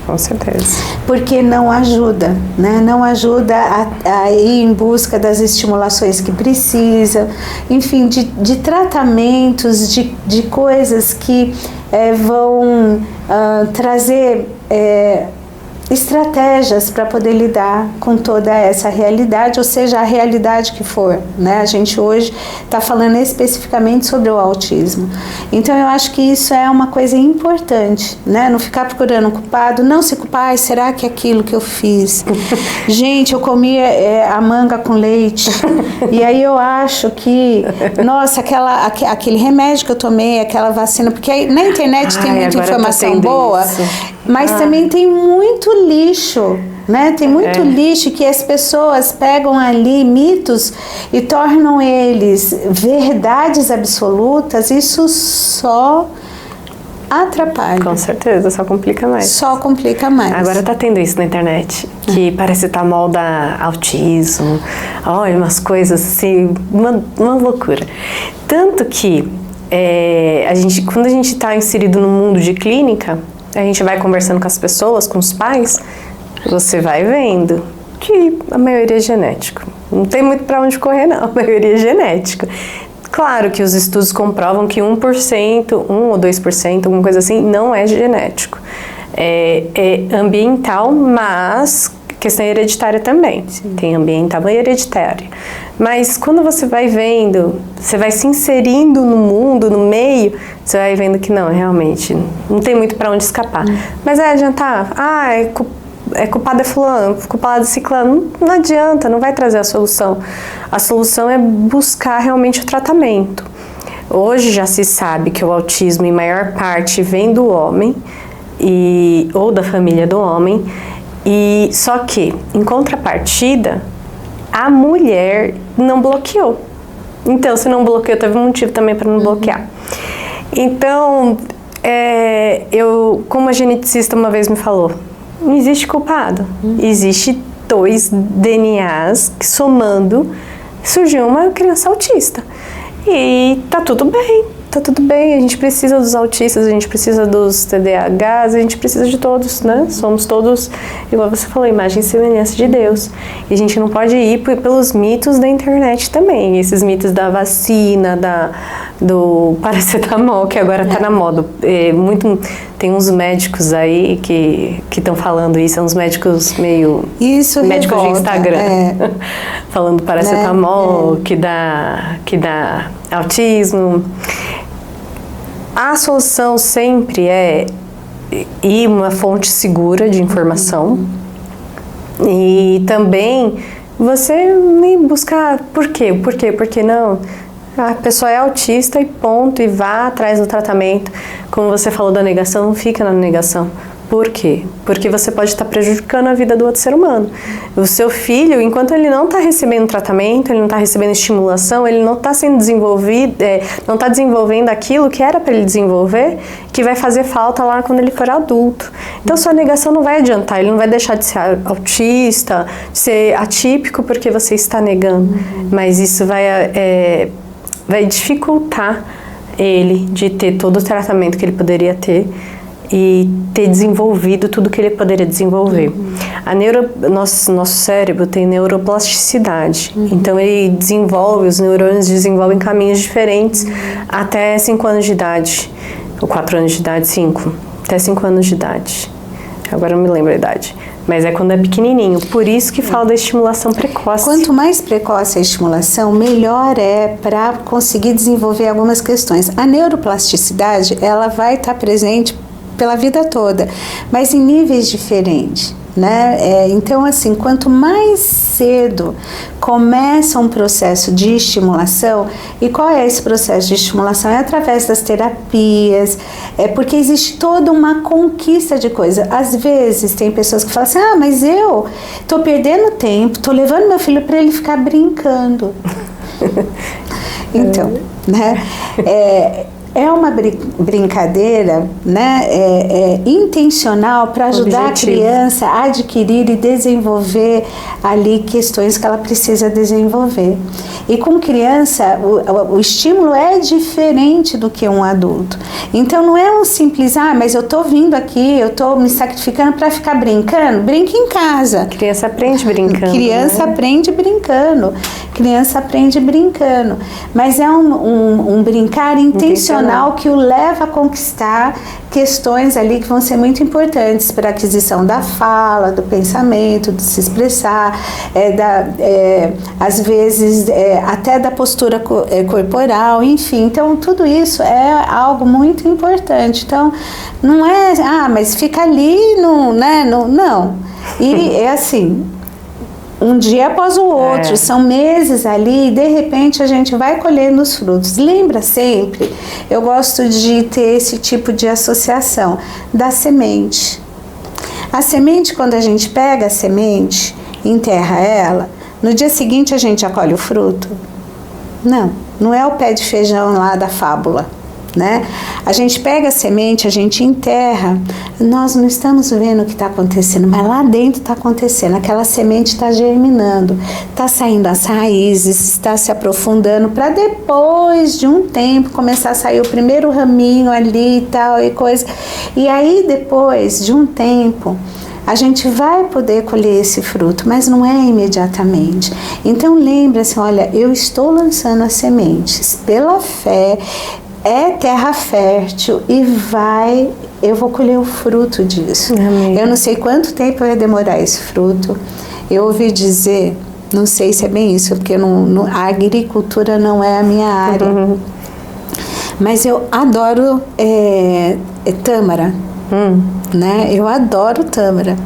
Com certeza. Porque não ajuda, né? Não ajuda a ir em busca das estimulações que precisa, enfim, de tratamentos, de coisas que vão trazer estratégias para poder lidar com toda essa realidade, ou seja, a realidade que for, né? A gente hoje está falando especificamente sobre o autismo. Então eu acho que isso é uma coisa importante, né? Não ficar procurando um culpado, não se culpar, será que é aquilo que eu fiz? Gente, eu comi a manga com leite, e aí eu acho que, nossa, aquele remédio que eu tomei, aquela vacina, porque aí na internet tem muita informação boa, mas também tem muito lixo, né? Tem muito lixo que as pessoas pegam ali mitos e tornam eles verdades absolutas. Isso só atrapalha. Com certeza, só complica mais. Só complica mais. Agora tá tendo isso na internet, que paracetamol dá autismo, olha, umas assim, uma loucura. Tanto que quando a gente está inserido no mundo de clínica, a gente vai conversando com as pessoas, com os pais, você vai vendo que a maioria é genético. Não tem muito para onde correr, não, a maioria é genética. Claro que os estudos comprovam que 1%, 1 ou 2%, alguma coisa assim, não é genético. É ambiental, mas questão hereditária também. Sim. Tem ambiental e hereditária. Mas quando você vai vendo, você vai se inserindo no mundo, no meio, você vai vendo que não, realmente, não tem muito para onde escapar. Mas vai adiantar? Culpado é fulano, culpado é ciclano. Não adianta, não vai trazer a solução. A solução é buscar realmente o tratamento. Hoje já se sabe que o autismo, em maior parte, vem do homem, ou da família do homem, e só que, em contrapartida, a mulher não bloqueou. Então, se não bloqueou, teve um motivo também para não bloquear. Então, como a geneticista uma vez me falou, não existe culpado. Existe 2 DNAs que, somando, surgiu uma criança autista. E tá tudo bem. Tá tudo bem, a gente precisa dos autistas, a gente precisa dos TDAHs, a gente precisa de todos, né? Somos todos, igual você falou, imagem e semelhança de Deus. E a gente não pode ir pelos mitos da internet também, esses mitos da vacina, do paracetamol, que agora tá na moda. Tem uns médicos aí que estão falando isso, são uns médicos meio... Isso médicos revolta, de Instagram, falando paracetamol, que dá autismo. A solução sempre é ir uma fonte segura de informação e também você buscar por que não. A pessoa é autista e ponto, e vá atrás do tratamento. Como você falou da negação, não fica na negação. Por quê? Porque você pode estar prejudicando a vida do outro ser humano. O seu filho, enquanto ele não está recebendo tratamento, ele não está recebendo estimulação, ele não está sendo desenvolvido, não está desenvolvendo aquilo que era para ele desenvolver, que vai fazer falta lá quando ele for adulto. Então, sua negação não vai adiantar, ele não vai deixar de ser autista, de ser atípico porque você está negando. Mas isso vai dificultar ele de ter todo o tratamento que ele poderia ter e ter desenvolvido tudo que ele poderia desenvolver. Nosso cérebro tem neuroplasticidade, então ele desenvolve, os neurônios desenvolvem caminhos diferentes até 5 anos de idade, ou 4 anos de idade, 5, até 5 anos de idade. Agora eu não me lembro a idade. Mas é quando é pequenininho, por isso que fala da estimulação precoce. Quanto mais precoce a estimulação, melhor é para conseguir desenvolver algumas questões. A neuroplasticidade, ela vai estar presente pela vida toda, mas em níveis diferentes, né? Então, assim, quanto mais cedo começa um processo de estimulação, e qual é esse processo de estimulação? É através das terapias, porque existe toda uma conquista de coisa. Às vezes tem pessoas que falam assim, mas eu tô perdendo tempo, tô levando meu filho para ele ficar brincando. Então, né? é uma brincadeira, né, intencional para ajudar Objetivo. a criança a adquirir e desenvolver ali questões que ela precisa desenvolver. E com criança, o estímulo é diferente do que um adulto. Então não é um simples, mas eu estou vindo aqui, eu estou me sacrificando para ficar brincando. Brinque em casa. A criança aprende brincando. Criança aprende brincando. Criança aprende brincando. Mas é um brincar intencional que o leva a conquistar questões ali que vão ser muito importantes para a aquisição da fala, do pensamento, de se expressar, às vezes até da postura corporal, enfim. Então tudo isso é algo muito importante. Então não é, mas fica ali, não. E é assim, um dia após o outro, são meses ali e de repente a gente vai colhendo os frutos. Lembra sempre, eu gosto de ter esse tipo de associação da semente. A semente, quando a gente pega a semente, enterra ela, no dia seguinte a gente já colhe o fruto? Não é o pé de feijão lá da fábula. Né? A gente pega a semente, a gente enterra, nós não estamos vendo o que está acontecendo, mas lá dentro está acontecendo, aquela semente está germinando, está saindo as raízes, está se aprofundando para depois de um tempo começar a sair o primeiro raminho ali e tal e coisa. E aí depois de um tempo a gente vai poder colher esse fruto, mas não é imediatamente. Então lembra-se, olha, eu estou lançando as sementes pela fé, é terra fértil e eu vou colher o fruto disso. Amém. Eu não sei quanto tempo vai demorar esse fruto. Eu ouvi dizer, não sei se é bem isso, porque a agricultura não é a minha área. Mas eu adoro tâmara, né? Eu adoro tâmara.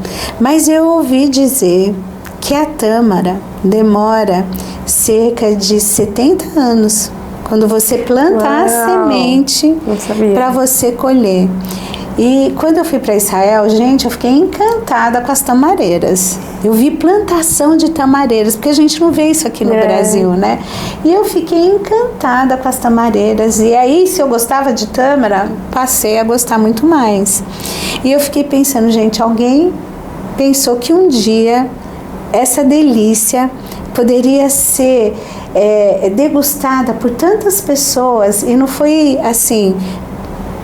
Mas eu ouvi dizer que a tâmara demora cerca de 70 anos. Quando você planta a semente para você colher. E quando eu fui para Israel, gente, eu fiquei encantada com as tamareiras. Eu vi plantação de tamareiras, porque a gente não vê isso aqui no Brasil, né? E eu fiquei encantada com as tamareiras. E aí, se eu gostava de tâmara, passei a gostar muito mais. E eu fiquei pensando, gente, alguém pensou que um dia essa delícia poderia ser degustada por tantas pessoas e não foi assim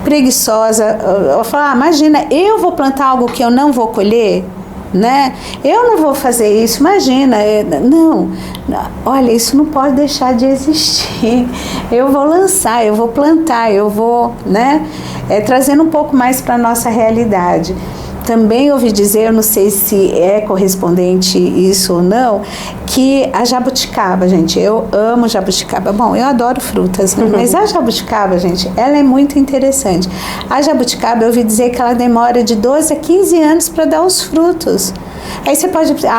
preguiçosa. Eu falo, imagina, eu vou plantar algo que eu não vou colher, né? Eu não vou fazer isso, imagina. Não, olha, isso não pode deixar de existir. Eu vou lançar, eu vou plantar, eu vou, né? Trazendo um pouco mais para a nossa realidade. Também ouvi dizer, eu não sei se é correspondente isso ou não, que a jabuticaba, gente, eu amo jabuticaba. Bom, eu adoro frutas, né? Mas a jabuticaba, gente, ela é muito interessante. A jabuticaba, eu ouvi dizer que ela demora de 12 a 15 anos para dar os frutos. Aí você pode dizer,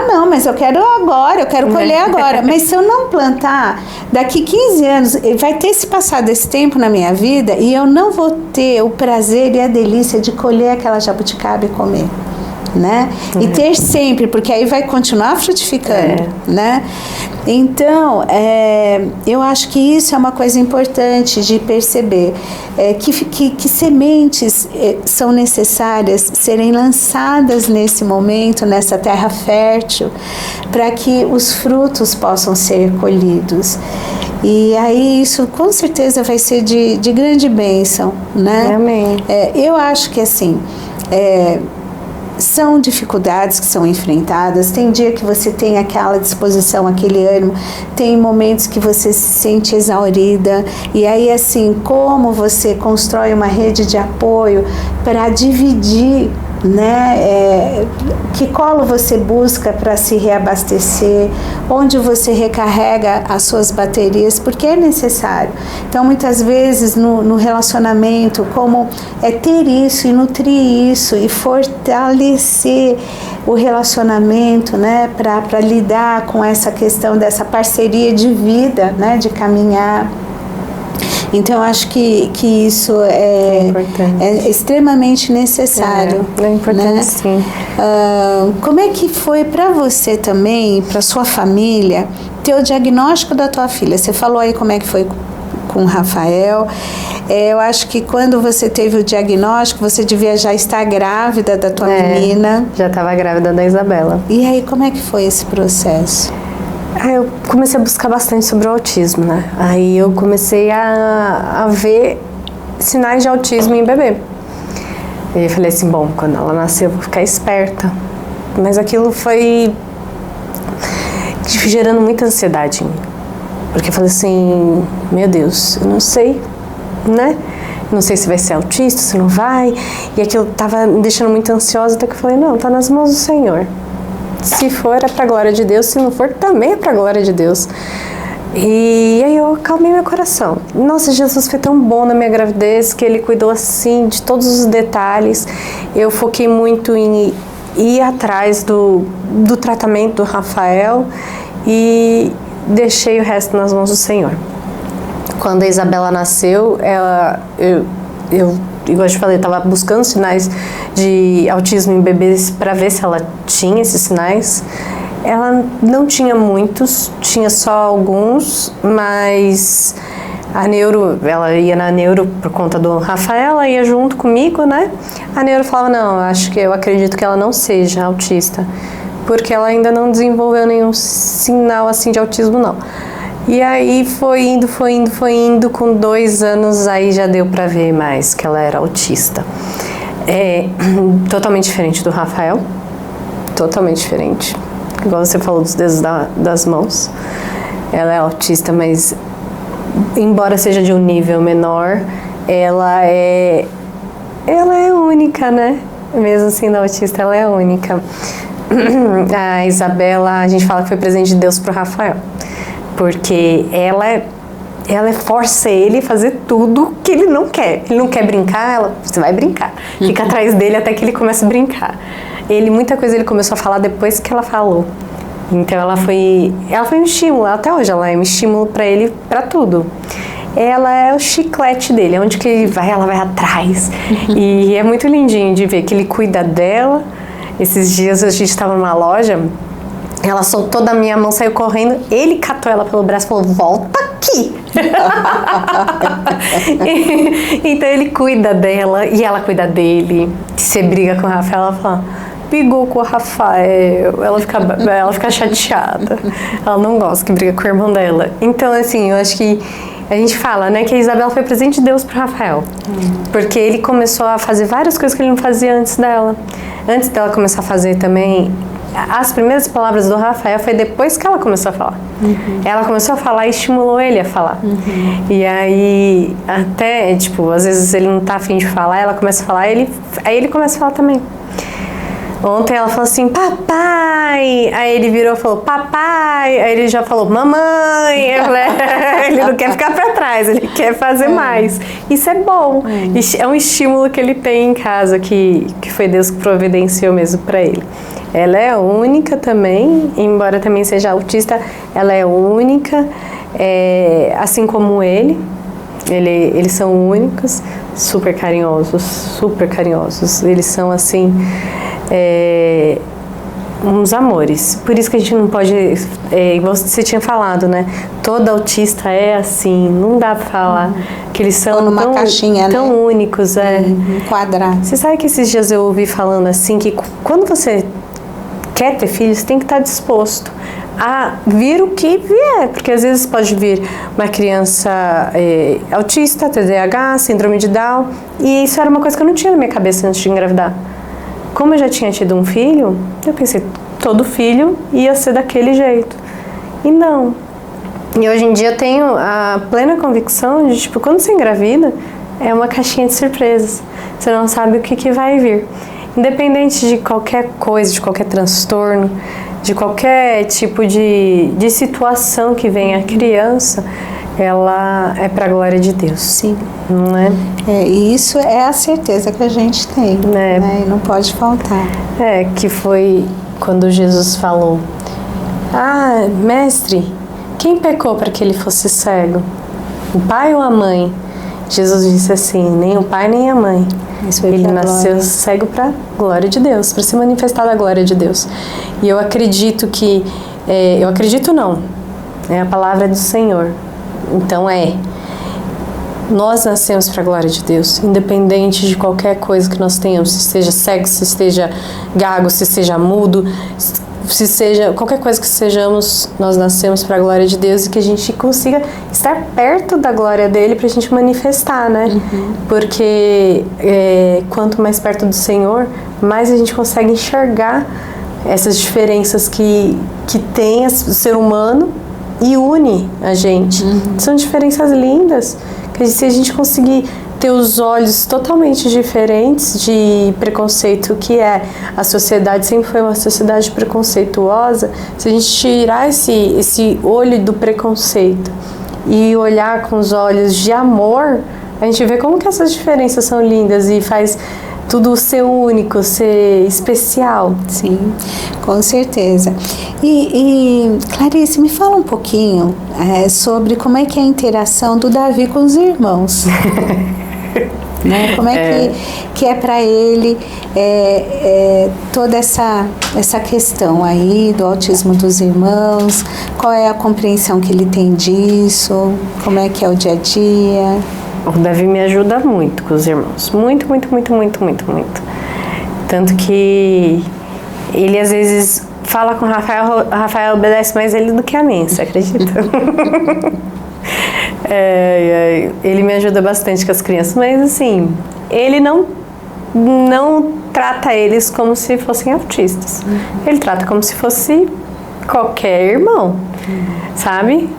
não, mas eu quero agora, eu quero colher agora. Mas se eu não plantar, daqui 15 anos, vai ter se passado esse tempo na minha vida e eu não vou ter o prazer e a delícia de colher aquela jabuticaba e comer, né? E ter sempre, porque aí vai continuar frutificando, né? Então, eu acho que isso é uma coisa importante de perceber, que sementes são necessárias serem lançadas nesse momento, nessa terra fértil, para que os frutos possam ser colhidos. E aí isso com certeza vai ser de grande bênção, né? Amém. Eu acho que assim, são dificuldades que são enfrentadas, tem dia que você tem aquela disposição, aquele ânimo, tem momentos que você se sente exaurida, e aí assim, como você constrói uma rede de apoio para dividir, né, que colo você busca para se reabastecer, onde você recarrega as suas baterias, porque é necessário. Então muitas vezes no relacionamento, como ter isso e nutrir isso e fortalecer o relacionamento, né, para lidar com essa questão dessa parceria de vida, né, de caminhar. Então, eu acho que isso é extremamente necessário. É importante, né? Sim. Como é que foi para você também, para sua família, ter o diagnóstico da tua filha? Você falou aí como é que foi com o Rafael. Eu acho que quando você teve o diagnóstico, você devia já estar grávida da tua menina. Já estava grávida da Isabela. E aí, como é que foi esse processo? Aí eu comecei a buscar bastante sobre o autismo, né? Aí eu comecei a ver sinais de autismo em bebê. E eu falei assim, bom, quando ela nascer eu vou ficar esperta. Mas aquilo foi gerando muita ansiedade em mim. Porque eu falei assim, meu Deus, eu não sei, né? Não sei se vai ser autista, se não vai. E aquilo tava me deixando muito ansiosa, até que eu falei, não, tá nas mãos do Senhor. Se for, é pra glória de Deus. Se não for, também é pra glória de Deus. E aí eu acalmei meu coração. Nossa, Jesus foi tão bom na minha gravidez, que Ele cuidou assim de todos os detalhes. Eu foquei muito em ir atrás do tratamento do Rafael e deixei o resto nas mãos do Senhor. Quando a Isabela nasceu, igual eu te falei, estava buscando sinais de autismo em bebês para ver se ela tinha esses sinais. Ela não tinha muitos, tinha só alguns, mas ela ia na neuro por conta do Rafael, ela ia junto comigo, né? A neuro falava, não, eu acredito que ela não seja autista, porque ela ainda não desenvolveu nenhum sinal assim de autismo, não. E aí foi indo, com 2 anos aí já deu pra ver mais que ela era autista. É totalmente diferente do Rafael, totalmente diferente. Igual você falou dos dedos das mãos. Ela é autista, mas embora seja de um nível menor, ela é única, né? Mesmo sendo autista, ela é única. A Isabela, a gente fala que foi presente de Deus pro Rafael. Porque ela força ele a fazer tudo que ele não quer. Ele não quer brincar, você vai brincar. Fica atrás dele até que ele começa a brincar. Muita coisa ele começou a falar depois que ela falou. Então ela foi um estímulo, até hoje ela é um estímulo para ele, para tudo. Ela é o chiclete dele, onde que ele vai, ela vai atrás. E é muito lindinho de ver que ele cuida dela. Esses dias a gente estava numa loja, ela soltou da minha mão, saiu correndo, ele catou ela pelo braço e falou, volta aqui! Então ele cuida dela e ela cuida dele. Se briga com o Rafael, ela fala, brigou com o Rafael, ela fica chateada. Ela não gosta que briga com o irmão dela. Então, assim, eu acho que a gente fala, né, que a Isabela foi presente de Deus pro Rafael. Porque ele começou a fazer várias coisas que ele não fazia antes dela. Antes dela começar a fazer também, as primeiras palavras do Rafael foi depois que ela começou a falar. Ela começou a falar e estimulou ele a falar. E aí, até, tipo, às vezes ele não tá afim de falar, ela começa a falar, aí ele começa a falar também. Ontem ela falou assim, papai! Aí ele virou e falou, papai! Aí ele já falou, mamãe! Ele não quer ficar pra trás, ele quer fazer mais. Isso é bom. É um estímulo que ele tem em casa, que foi Deus que providenciou mesmo pra ele. Ela é única também, embora também seja autista, ela é única, assim como ele. Eles são únicos, super carinhosos, super carinhosos. Eles são assim... uns amores. Por isso que a gente não pode, igual você tinha falado, né? Todo autista é assim, não dá pra falar que eles são numa caixinha, tão né? únicos, Quadrado. Você sabe que esses dias eu ouvi falando assim, que quando você quer ter filhos, tem que estar disposto a vir o que vier, porque às vezes pode vir uma criança autista, TDAH, síndrome de Down, e isso era uma coisa que eu não tinha na minha cabeça antes de engravidar. Como eu já tinha tido um filho, eu pensei, todo filho ia ser daquele jeito. E não. E hoje em dia eu tenho a plena convicção de, tipo, quando você engravida, é uma caixinha de surpresas. Você não sabe o que vai vir. Independente de qualquer coisa, de qualquer transtorno, de qualquer tipo de situação que venha a criança, ela é para a glória de Deus. Sim. Não é? E isso é a certeza que a gente tem, né? E não pode faltar. Que foi quando Jesus falou, mestre, quem pecou para que ele fosse cego? O pai ou a mãe? Jesus disse assim, nem o pai nem a mãe. Ele nasceu cego para a glória de Deus, para se manifestar a glória de Deus. E eu acredito que, eu acredito não, é a palavra do Senhor. Então nós nascemos para a glória de Deus, independente de qualquer coisa que nós tenhamos, se esteja cego, se esteja gago, se esteja mudo, se seja qualquer coisa que sejamos, nós nascemos para a glória de Deus e que a gente consiga estar perto da glória dele para a gente manifestar, né? Porque quanto mais perto do Senhor, mais a gente consegue enxergar essas diferenças que tem o ser humano e une a gente. São diferenças lindas, que se a gente conseguir ter os olhos totalmente diferentes de preconceito, que a sociedade sempre foi uma sociedade preconceituosa, se a gente tirar esse olho do preconceito e olhar com os olhos de amor, a gente vê como que essas diferenças são lindas e faz tudo ser único, ser especial. Sim, com certeza. E Clarice, me fala um pouquinho sobre como é que é a interação do Davi com os irmãos. Né? Como é que é para ele toda essa questão aí do autismo dos irmãos? Qual é a compreensão que ele tem disso? Como é que é o dia a dia? O Davi me ajuda muito com os irmãos. Muito, muito, muito, muito, muito, muito. Tanto que ele às vezes fala com o Rafael obedece mais ele do que a mim, você acredita? Ele me ajuda bastante com as crianças, mas assim, ele não trata eles como se fossem autistas. Ele trata como se fosse qualquer irmão, sabe?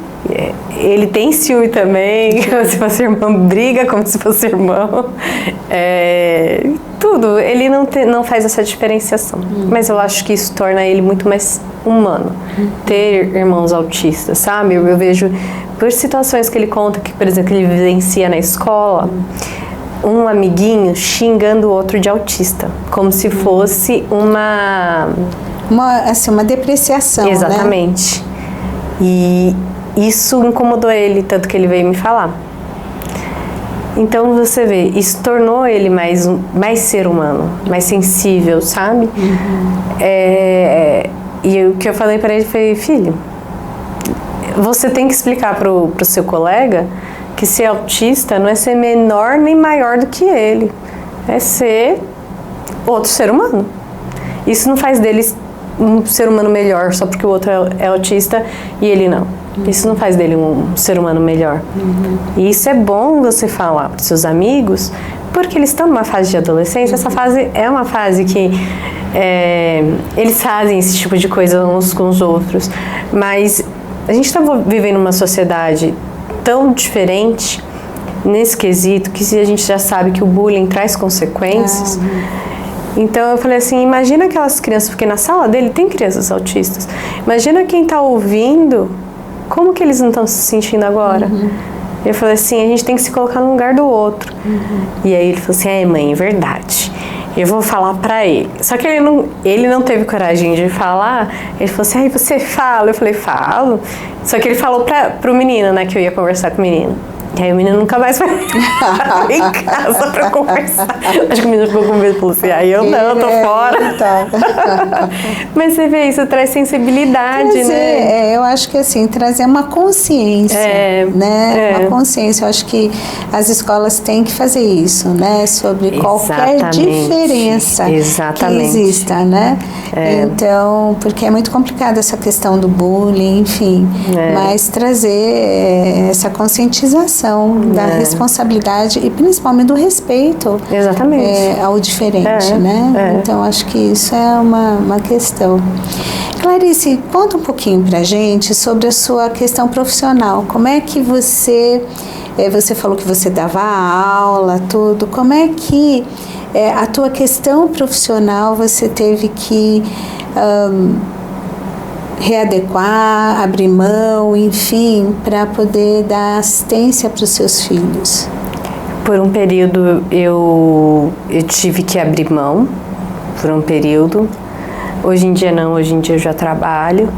Ele tem ciúme também, como se fosse irmão, briga como se fosse irmão. Tudo, ele não faz essa diferenciação. Mas eu acho que isso torna ele muito mais humano, ter irmãos autistas, sabe? Eu vejo por situações que ele conta, que, por exemplo, ele vivencia na escola, um amiguinho xingando o outro de autista, como se fosse uma depreciação, exatamente. Né? E isso incomodou ele, tanto que ele veio me falar. Então você vê, isso tornou ele mais ser humano, mais sensível, sabe? E o que eu falei para ele foi: filho, você tem que explicar pro seu colega que ser autista não é ser menor nem maior do que ele, é ser outro ser humano. Isso não faz dele um ser humano melhor só porque o outro é autista e ele não. Isso não faz dele um ser humano melhor. E isso é bom você falar para os seus amigos, porque eles estão numa fase de adolescência. Essa fase é uma fase que eles fazem esse tipo de coisa uns com os outros. Mas a gente está vivendo uma sociedade tão diferente nesse quesito, que a gente já sabe que o bullying traz consequências. Então eu falei assim, imagina aquelas crianças, porque na sala dele tem crianças autistas. Imagina quem está ouvindo, como que eles não estão se sentindo agora? Eu falei assim, a gente tem que se colocar no lugar do outro. E aí ele falou assim, mãe, é verdade. Eu vou falar pra ele. Só que ele não teve coragem de falar. Ele falou assim, você fala? Eu falei, falo. Só que ele falou pro menino, né, que eu ia conversar com o menino. E aí o menino nunca mais foi em casa pra conversar. Acho que o menino ficou com medo e falou assim, eu não, tô fora. Mas você vê, isso traz sensibilidade, né? Eu acho que assim, trazer uma consciência, né? Uma consciência. Eu acho que as escolas têm que fazer isso, né? Sobre qualquer diferença que exista, né? Então, porque é muito complicado essa questão do bullying, enfim. Mas trazer essa conscientização da responsabilidade e principalmente do respeito ao diferente, né? Então acho que isso é uma questão. Clarice, conta um pouquinho pra gente sobre a sua questão profissional. Como é que você falou que você dava aula, tudo, como é que a tua questão profissional você teve que readequar, abrir mão, enfim, para poder dar assistência para os seus filhos? Por um período eu tive que abrir mão, por um período. Hoje em dia não, hoje em dia eu já trabalho,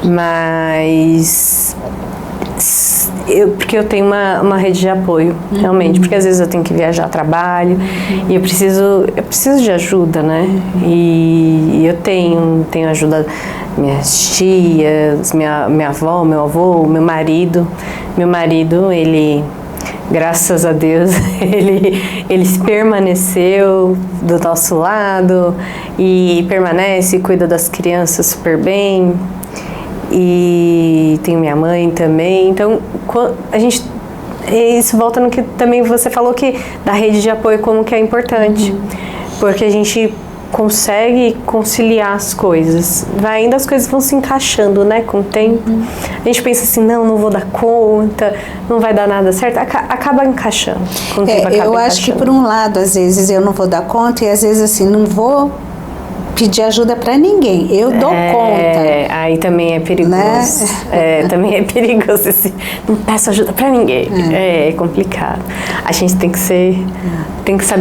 mas porque eu tenho uma rede de apoio, realmente, porque às vezes eu tenho que viajar a trabalho e eu preciso de ajuda, né? E eu tenho ajuda minhas tias, minha avó, meu avô, meu marido. Meu marido, ele graças a Deus, ele permaneceu do nosso lado e permanece, cuida das crianças super bem. E tenho minha mãe também. Então, a gente... Isso volta no que também você falou, que da rede de apoio, como que é importante. Porque a gente consegue conciliar as coisas. Ainda as coisas vão se encaixando, né, com o tempo. A gente pensa assim, não vou dar conta, não vai dar nada certo. Acaba encaixando. Com o tempo acaba eu acho que por um lado, às vezes eu não vou dar conta, e às vezes assim, não vou pedir ajuda para ninguém, eu dou conta. Aí também é perigoso, né? Também é perigoso, não peço ajuda para ninguém, é complicado. A gente tem que saber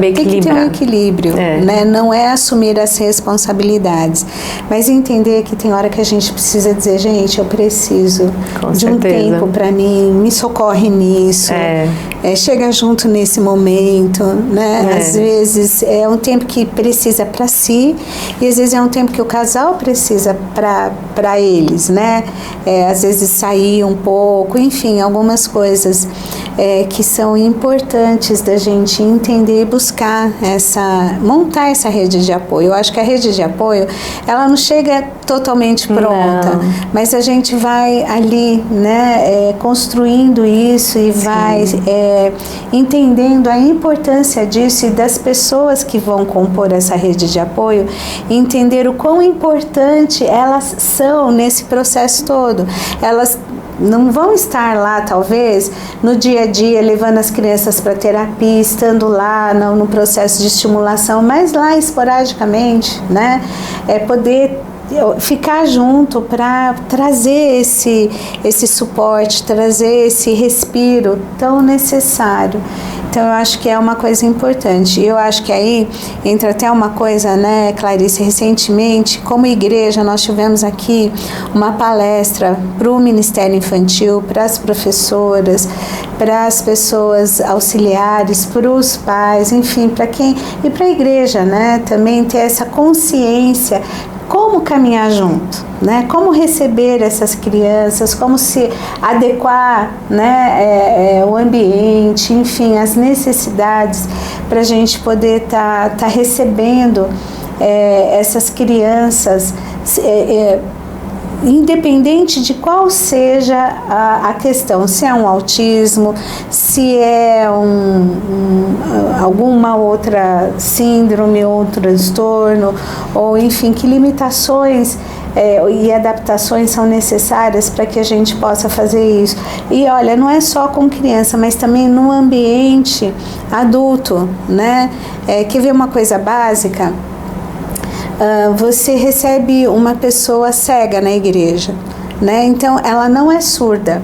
equilibrar. Tem que ter um equilíbrio, né? Não é assumir as responsabilidades, mas entender que tem hora que a gente precisa dizer, gente, eu preciso de um tempo para mim, me socorre nisso, chega junto nesse momento, né? Às vezes é um tempo que precisa para si, e às vezes é um tempo que o casal precisa para eles, né? Às vezes sair um pouco, enfim, algumas coisas que são importantes da gente entender e buscar montar essa rede de apoio. Eu acho que a rede de apoio, ela não chega totalmente pronta, mas a gente vai ali, né, construindo isso e vai entendendo a importância disso e das pessoas que vão compor essa rede de apoio, entender o quão importante elas são nesse processo todo. Elas não vão estar lá, talvez, no dia a dia, levando as crianças para terapia, estando lá no processo de estimulação, mas lá esporadicamente, né? Poder ficar junto para trazer esse suporte, trazer esse respiro tão necessário. Então, eu acho que é uma coisa importante. E eu acho que aí entra até uma coisa, né, Clarice? Recentemente, como igreja, nós tivemos aqui uma palestra para o Ministério Infantil, para as professoras, para as pessoas auxiliares, para os pais, enfim, para quem... E para a igreja, né? Também ter essa consciência. Como caminhar junto, né? Como receber essas crianças, como se adequar, né, o ambiente, enfim, as necessidades para a gente poder tá recebendo essas crianças, independente de qual seja a questão, se é um autismo, se é alguma outra síndrome, outro transtorno, ou enfim, que limitações e adaptações são necessárias para que a gente possa fazer isso. E olha, não é só com criança, mas também no ambiente adulto, né? Quer ver uma coisa básica? Você recebe uma pessoa cega na igreja, né? Então, ela não é surda,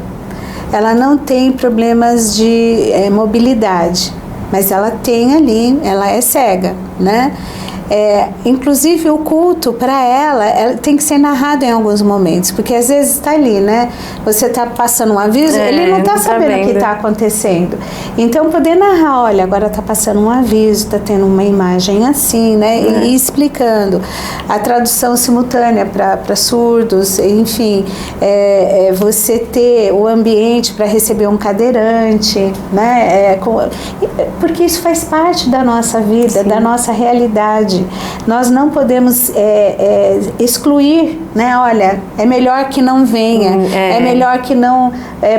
ela não tem problemas de mobilidade, mas ela tem ali, ela é cega, né? Inclusive o culto para ela tem que ser narrado em alguns momentos, porque às vezes está ali, né? Você está passando um aviso, ele não está sabendo o que está acontecendo. Então poder narrar, olha, agora está passando um aviso, está tendo uma imagem assim, né? E explicando. A tradução simultânea para surdos, enfim, você ter o ambiente para receber um cadeirante, né? Porque isso faz parte da nossa vida, da nossa realidade. Nós não podemos excluir, né? Olha, é melhor que não venha, é melhor que não,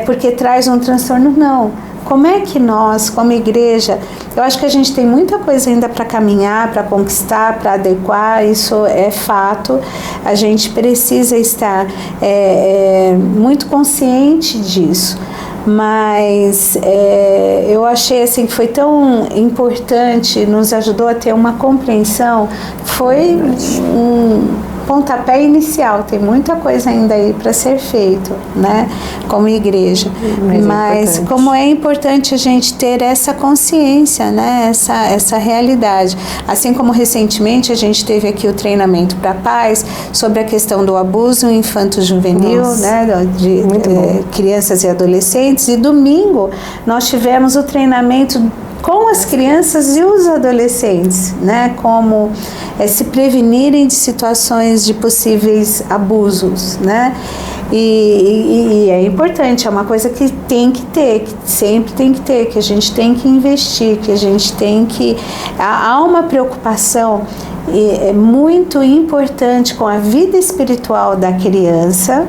porque traz um transtorno, não. Como é que nós, como igreja, eu acho que a gente tem muita coisa ainda para caminhar, para conquistar, para adequar, isso é fato. A gente precisa estar muito consciente disso. Mas eu achei assim que foi tão importante, nos ajudou a ter uma compreensão, foi um pontapé inicial, tem muita coisa ainda aí para ser feito, né, como igreja, mas como é importante a gente ter essa consciência, né, essa realidade, assim como recentemente a gente teve aqui o treinamento para pais sobre a questão do abuso infanto-juvenil, né, de crianças e adolescentes, e domingo nós tivemos o treinamento com as crianças e os adolescentes, né, como se prevenirem de situações de possíveis abusos, né, E é importante, é uma coisa que tem que ter, que sempre tem que ter, que a gente tem que investir, que a gente tem que... Há uma preocupação muito importante com a vida espiritual da criança,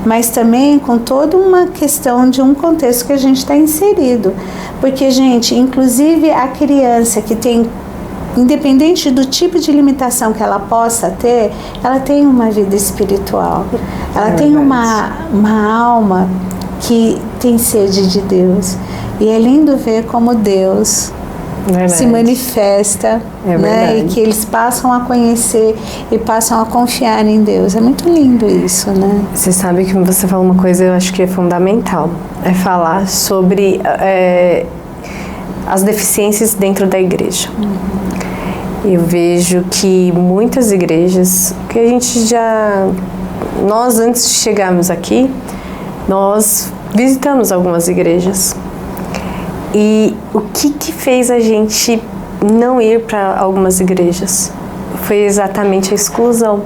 mas também com toda uma questão de um contexto que a gente está inserido. Porque, gente, inclusive a criança que tem, independente do tipo de limitação que ela possa ter, ela tem uma vida espiritual. Ela tem uma alma que tem sede de Deus. E é lindo ver como Deus se manifesta, né? E que eles passam a conhecer e passam a confiar em Deus. É muito lindo isso, né? Você sabe que você falou uma coisa, eu acho que é fundamental. É falar sobre as deficiências dentro da igreja. Eu vejo que muitas igrejas, que a gente nós antes de chegarmos aqui, nós visitamos algumas igrejas. E o que fez a gente não ir para algumas igrejas? Foi exatamente a exclusão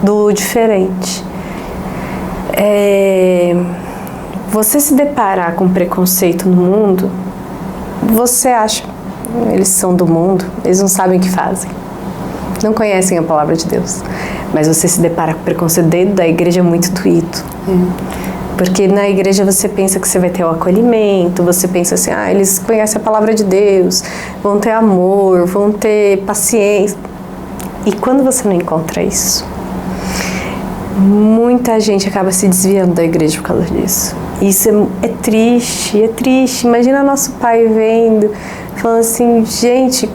do diferente. Você se deparar com preconceito no mundo, você acha, eles são do mundo, eles não sabem o que fazem, não conhecem a palavra de Deus. Mas você se depara com preconceito dentro da igreja é muito doído. Porque na igreja você pensa que você vai ter o acolhimento, você pensa assim, eles conhecem a palavra de Deus, vão ter amor, vão ter paciência. E quando você não encontra isso, muita gente acaba se desviando da igreja por causa disso. Isso é triste, é triste. Imagina nosso pai vendo, falando assim, gente,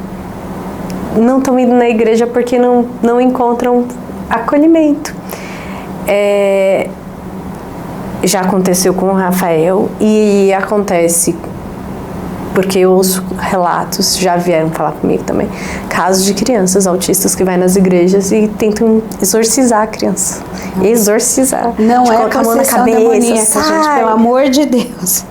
não estão indo na igreja porque não encontram acolhimento. Já aconteceu com o Rafael e acontece porque eu ouço relatos, já vieram falar comigo também, casos de crianças autistas que vai nas igrejas e tentam exorcizar a criança. Exorcizar. Não é possessão demoníaca, gente, pelo amor de Deus.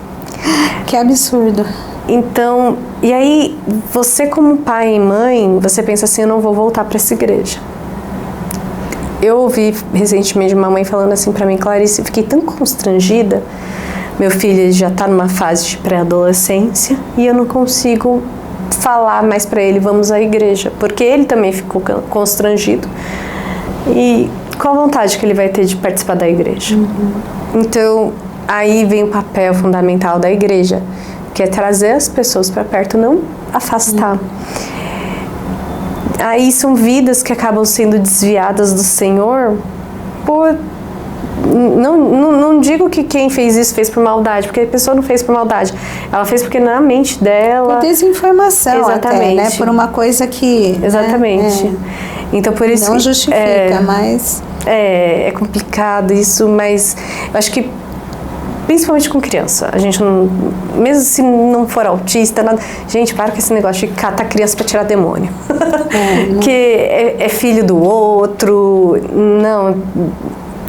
Que absurdo. Então, e aí você como pai e mãe, você pensa assim, eu não vou voltar para essa igreja. Eu ouvi recentemente uma mãe falando assim para mim, Clarice, fiquei tão constrangida. Meu filho já está numa fase de pré-adolescência e eu não consigo falar mais para ele, vamos à igreja, porque ele também ficou constrangido. E qual a vontade que ele vai ter de participar da igreja? Então, aí vem o papel fundamental da igreja, que é trazer as pessoas para perto, não afastar. Aí são vidas que acabam sendo desviadas do Senhor por... Não digo que quem fez isso fez por maldade, porque a pessoa não fez por maldade. Ela fez porque na mente dela... Por desinformação. Exatamente. Até, né? Por uma coisa que... Exatamente. Né? Então, por isso... Não justifica, mas... É complicado isso, mas eu acho que principalmente com criança, a gente não, mesmo se não for autista, nada, gente, para com esse negócio de catar criança para tirar demônio, que é filho do outro, não,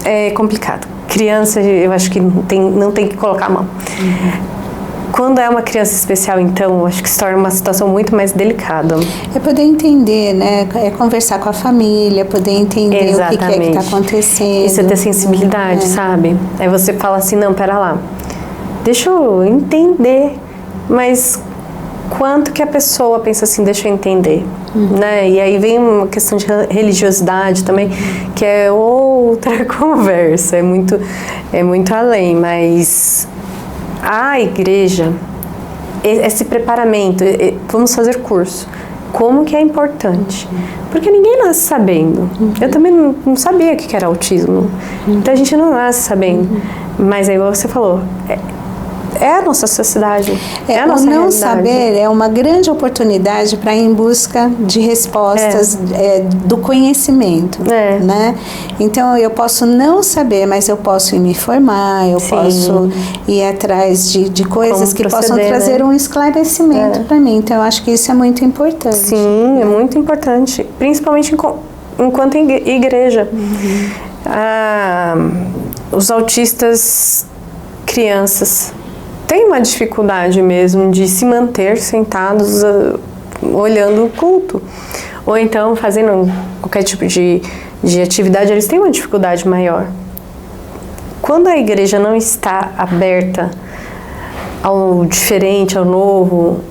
é complicado. Criança, eu acho que não tem que colocar a mão. Quando é uma criança especial, então, acho que se torna uma situação muito mais delicada. É poder entender, né? É conversar com a família, poder entender o que é que está acontecendo. E você ter sensibilidade, sabe? Aí você fala assim, não, pera lá, deixa eu entender, mas quanto que a pessoa pensa assim, deixa eu entender, né? E aí vem uma questão de religiosidade também, que é outra conversa, é muito além, mas... A igreja, esse preparamento, vamos fazer curso, como que é importante? Porque ninguém nasce sabendo. Eu também não sabia o que era autismo. Então a gente não nasce sabendo. Mas aí você falou, é a nossa sociedade. É a nossa não realidade. Saber é uma grande oportunidade para ir em busca de respostas do conhecimento, né? Então eu posso não saber, mas eu posso ir me informar, eu posso ir atrás de coisas que possam trazer um esclarecimento para mim. Então eu acho que isso é muito importante. Sim, é muito importante, principalmente enquanto igreja. Os autistas crianças tem uma dificuldade mesmo de se manter sentados olhando o culto. Ou então, fazendo qualquer tipo de atividade, eles têm uma dificuldade maior. quando a igreja não está aberta ao diferente, ao novo,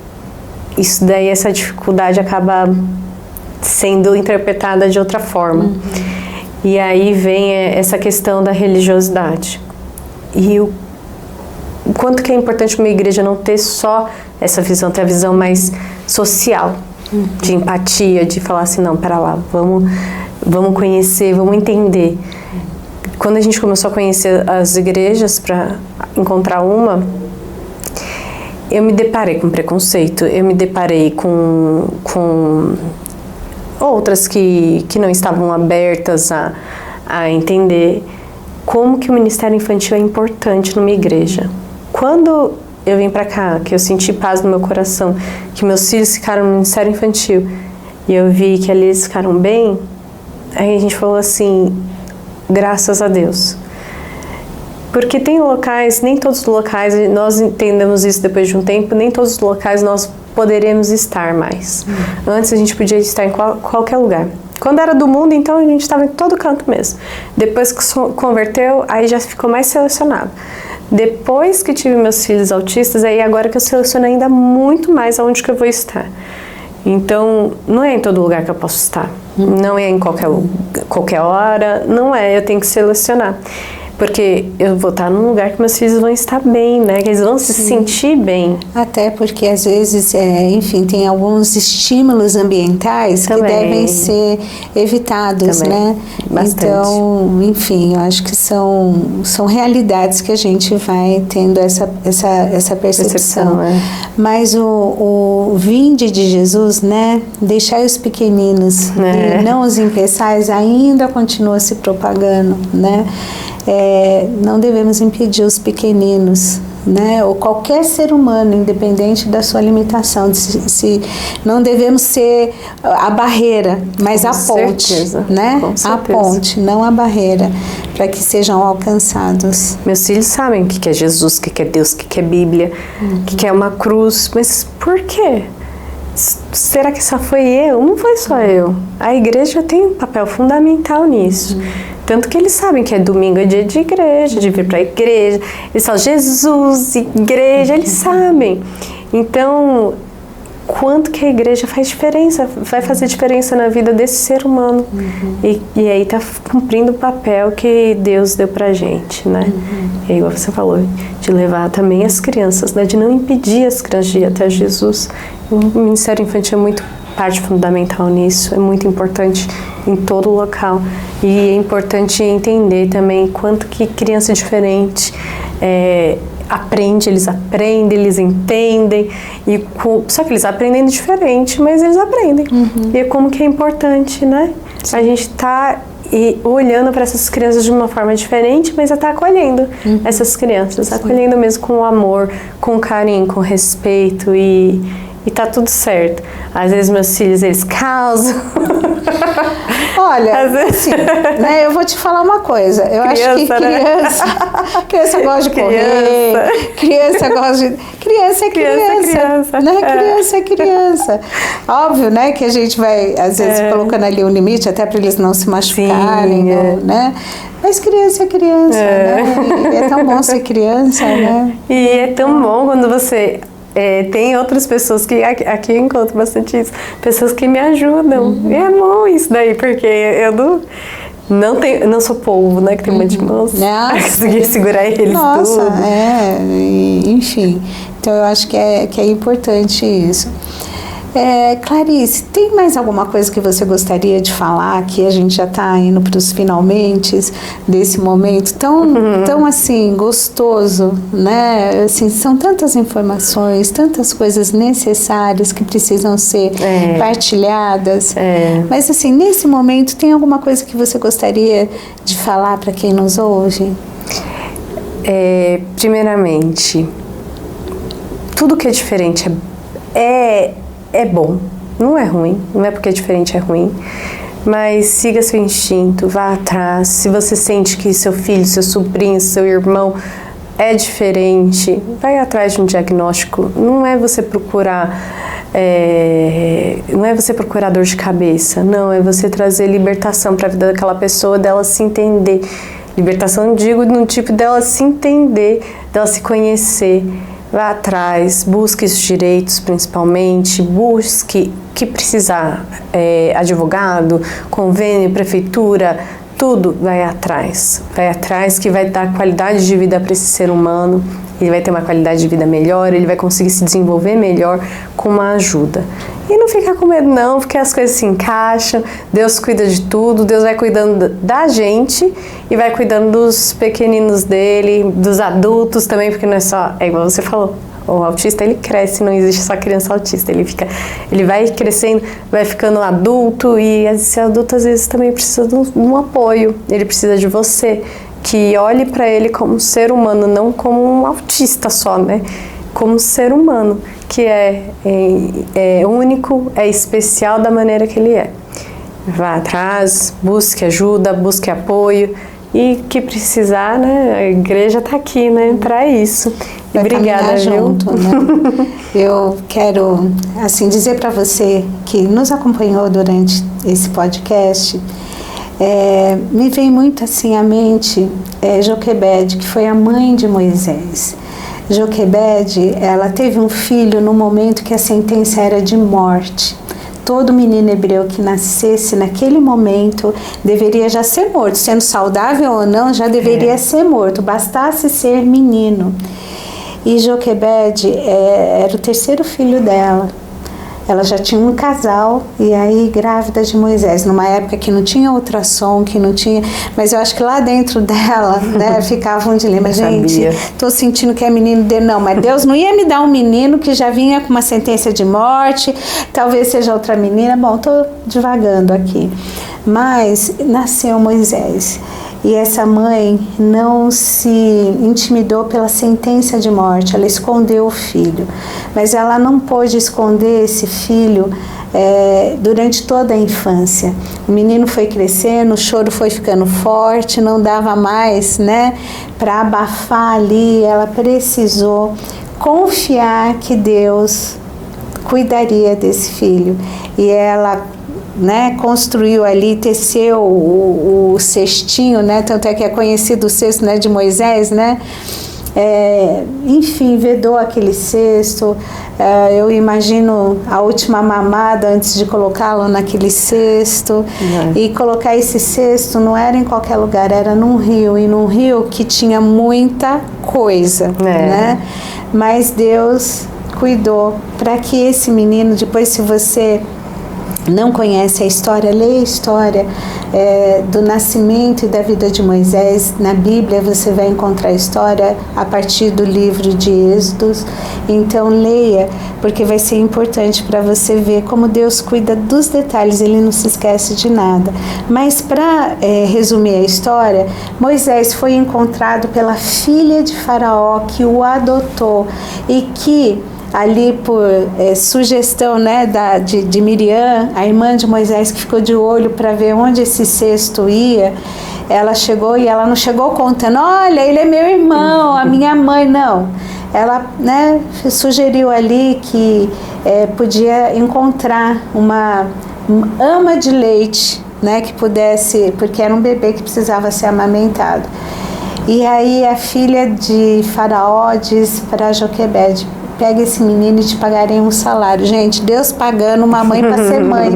isso daí, essa dificuldade acaba sendo interpretada de outra forma. E aí vem essa questão da religiosidade. E o quanto que é importante uma igreja não ter só essa visão, ter a visão mais social, de empatia, de falar assim, não, pera lá, vamos conhecer, vamos entender. Quando a gente começou a conhecer as igrejas para encontrar uma, eu me deparei com preconceito, eu me deparei com outras que não estavam abertas a entender como que o ministério infantil é importante numa igreja. Quando eu vim pra cá, que eu senti paz no meu coração, que meus filhos ficaram no ministério infantil e eu vi que ali eles ficaram bem, aí a gente falou assim, graças a Deus. Porque tem locais, nem todos os locais, nós entendemos isso depois de um tempo, nem todos os locais nós poderemos estar mais. Antes a gente podia estar em qualquer lugar. Quando era do mundo, então a gente estava em todo canto mesmo. Depois que converteu, aí já ficou mais selecionado. Depois que tive meus filhos autistas, aí agora que eu seleciono ainda muito mais aonde que eu vou estar. Então, não é em todo lugar que eu posso estar. Não é em qualquer hora, não é, eu tenho que selecionar. Porque eu vou estar num lugar que meus filhos vão estar bem, né? Que eles vão se sentir bem. Até porque, às vezes, enfim, tem alguns estímulos ambientais que devem ser evitados, né? Bastante. Então, enfim, eu acho que são realidades que a gente vai tendo essa percepção. Mas o vinde de Jesus, né? Deixai os pequeninos e não os impeçais, ainda continua se propagando, né? Não devemos impedir os pequeninos, né? Ou qualquer ser humano, independente da sua limitação. Não devemos ser a barreira, mas a ponte, né? A ponte, não a barreira, para que sejam alcançados. Meus filhos sabem o que é Jesus, o que é Deus, o que é Bíblia, o que é uma cruz, mas por quê? Será que só foi eu? Não foi só eu. A igreja tem um papel fundamental nisso. Tanto que eles sabem que é domingo, é dia de igreja, de vir para a igreja. Eles falam, Jesus, igreja, eles sabem. Então, quanto que a igreja faz diferença, vai fazer diferença na vida desse ser humano. E aí está cumprindo o papel que Deus deu pra gente, né? E aí, igual você falou, de levar também as crianças, né? De não impedir as crianças de ir até Jesus. O Ministério Infantil é muito parte fundamental nisso, é muito importante em todo local. E é importante entender também quanto que criança diferente aprende, eles entendem, só que eles aprendem diferente, mas eles aprendem. E é como que é importante, né? A gente tá olhando para essas crianças de uma forma diferente, mas está acolhendo essas crianças, acolhendo mesmo com amor, com carinho, com respeito e tá tudo certo. Às vezes meus filhos, eles causam. Olha, assim, né, eu vou te falar uma coisa. Eu acho que criança gosta de correr, criança gosta de... Criança é criança, né? Criança é criança. Óbvio, né, que a gente vai, às vezes, colocando ali um limite, até para eles não se machucarem, né? Mas criança é criança, né? E é tão bom ser criança, né? E é tão bom quando você... tem outras pessoas que aqui eu encontro bastante isso, pessoas que me ajudam. E é bom isso daí, porque eu não sou polvo, né? Que tem um monte de mãos. Consegui segurar eles tudo. Enfim. Então eu acho que é importante isso. Clarice, tem mais alguma coisa que você gostaria de falar? Que a gente já está indo para os finalmente desse momento tão assim, gostoso, né? Assim, são tantas informações, tantas coisas necessárias que precisam ser partilhadas. Mas assim, nesse momento, tem alguma coisa que você gostaria de falar para quem nos ouve? Primeiramente, tudo que é diferente é bom, não é ruim, não é porque é diferente é ruim, mas siga seu instinto, vá atrás. Se você sente que seu filho, seu sobrinho, seu irmão é diferente, vai atrás de um diagnóstico. Não é você procurar dor de cabeça, não, é você trazer libertação para a vida daquela pessoa, dela se entender Libertação, digo, no tipo dela se entender, dela se conhecer. Vá atrás, busque os direitos principalmente, busque o que precisar, advogado, convênio, prefeitura, tudo vai atrás que vai dar qualidade de vida para esse ser humano, ele vai ter uma qualidade de vida melhor, ele vai conseguir se desenvolver melhor com uma ajuda. E não fica com medo não, porque as coisas se encaixam, Deus cuida de tudo, Deus vai cuidando da gente e vai cuidando dos pequeninos dele, dos adultos também, porque não é só, é igual você falou, o autista ele cresce, não existe só criança autista, ele vai crescendo, vai ficando adulto e esse adulto às vezes também precisa de um apoio, ele precisa de você, que olhe para ele como um ser humano, não como um autista só, né? Como um ser humano, que é único, é especial da maneira que ele é. Vá atrás, busque ajuda, busque apoio e que precisar, né? A igreja está aqui, né? Para isso. Vai obrigada, viu? Junto, né? Eu quero, assim, dizer para você que nos acompanhou durante esse podcast, me vem muito assim à mente Joquebede, que foi a mãe de Moisés. Joquebede, ela teve um filho no momento que a sentença era de morte. Todo menino hebreu que nascesse naquele momento deveria já ser morto, sendo saudável ou não, já deveria ser morto, bastasse ser menino. E Joquebede era o terceiro filho dela. Ela já tinha um casal e aí grávida de Moisés, numa época que não tinha ultrassom, que não tinha... Mas eu acho que lá dentro dela, né, ficava um dilema. Gente, tô sentindo que é menino dele. Não, mas Deus não ia me dar um menino que já vinha com uma sentença de morte, talvez seja outra menina. Bom, tô divagando aqui. Mas nasceu Moisés. E essa mãe não se intimidou pela sentença de morte, ela escondeu o filho. Mas ela não pôde esconder esse filho durante toda a infância. O menino foi crescendo, o choro foi ficando forte, não dava mais, né, para abafar ali. Ela precisou confiar que Deus cuidaria desse filho. E ela, né, construiu ali, teceu o cestinho, né, tanto é que é conhecido o cesto, né, de Moisés, né, enfim, vedou aquele cesto. Eu imagino a última mamada antes de colocá-lo naquele cesto. E colocar esse cesto não era em qualquer lugar, era num rio, e num rio que tinha muita coisa, né, mas Deus cuidou para que esse menino, depois, se você não conhece a história, leia a história do nascimento e da vida de Moisés. Na Bíblia você vai encontrar a história a partir do livro de Êxodos. Então leia, porque vai ser importante para você ver como Deus cuida dos detalhes, ele não se esquece de nada. Mas para resumir a história, Moisés foi encontrado pela filha de Faraó, que o adotou e que ali por sugestão, né, de Miriam, a irmã de Moisés, que ficou de olho para ver onde esse cesto ia, ela chegou, e ela não chegou contando, olha, ele é meu irmão, a minha mãe, não. Ela, né, sugeriu ali que podia encontrar uma ama de leite, né, que pudesse, porque era um bebê que precisava ser amamentado. E aí a filha de Faraó diz para Joquebede: pega esse menino e te pagarei um salário. Gente, Deus pagando uma mãe para ser mãe.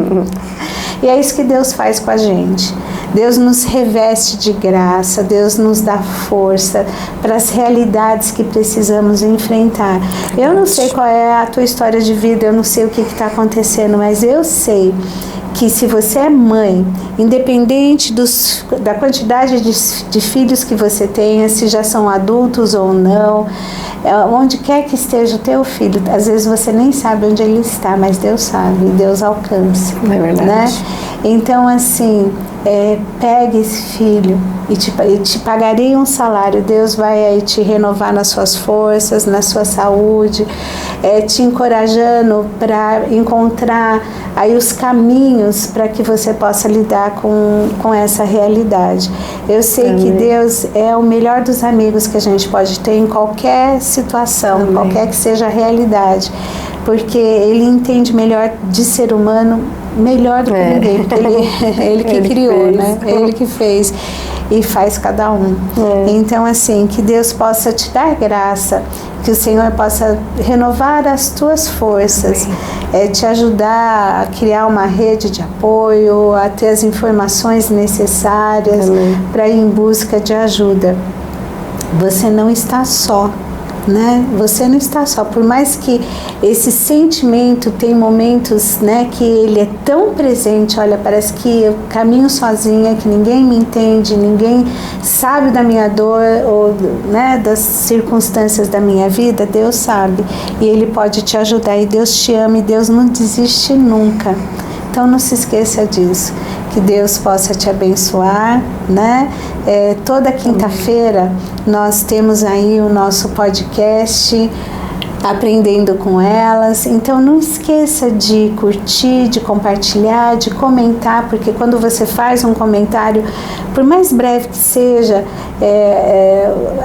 E é isso que Deus faz com a gente. Deus nos reveste de graça, Deus nos dá força para as realidades que precisamos enfrentar. Eu não sei qual é a tua história de vida, eu não sei o que está acontecendo, mas eu sei que se você é mãe, independente da quantidade de filhos que você tenha, se já são adultos ou não, onde quer que esteja o teu filho, às vezes você nem sabe onde ele está, mas Deus sabe, Deus alcança. É verdade. Né? Então, assim, pegue esse filho e te pagarei um salário. Deus vai aí te renovar nas suas forças, na sua saúde, te encorajando para encontrar aí os caminhos para que você possa lidar com essa realidade. Eu sei que Deus é o melhor dos amigos que a gente pode ter em qualquer situação, qualquer que seja a realidade, porque Ele entende melhor de ser humano, melhor do que ninguém, porque ele que criou, fez, né? Ele que fez. e faz cada um. Então, assim, que Deus possa te dar graça, que o Senhor possa renovar as tuas forças, te ajudar a criar uma rede de apoio, a ter as informações necessárias para ir em busca de ajuda. Você não está só, né? Você não está só, por mais que esse sentimento tem momentos, né, que ele é tão presente, olha, parece que eu caminho sozinha, que ninguém me entende, ninguém sabe da minha dor ou, né, das circunstâncias da minha vida. Deus sabe e Ele pode te ajudar, e Deus te ama e Deus não desiste nunca. Então não se esqueça disso, que Deus possa te abençoar, né? Toda quinta-feira nós temos aí o nosso podcast Aprendendo com Elas. Então não esqueça de curtir, de compartilhar, de comentar, porque quando você faz um comentário, por mais breve que seja,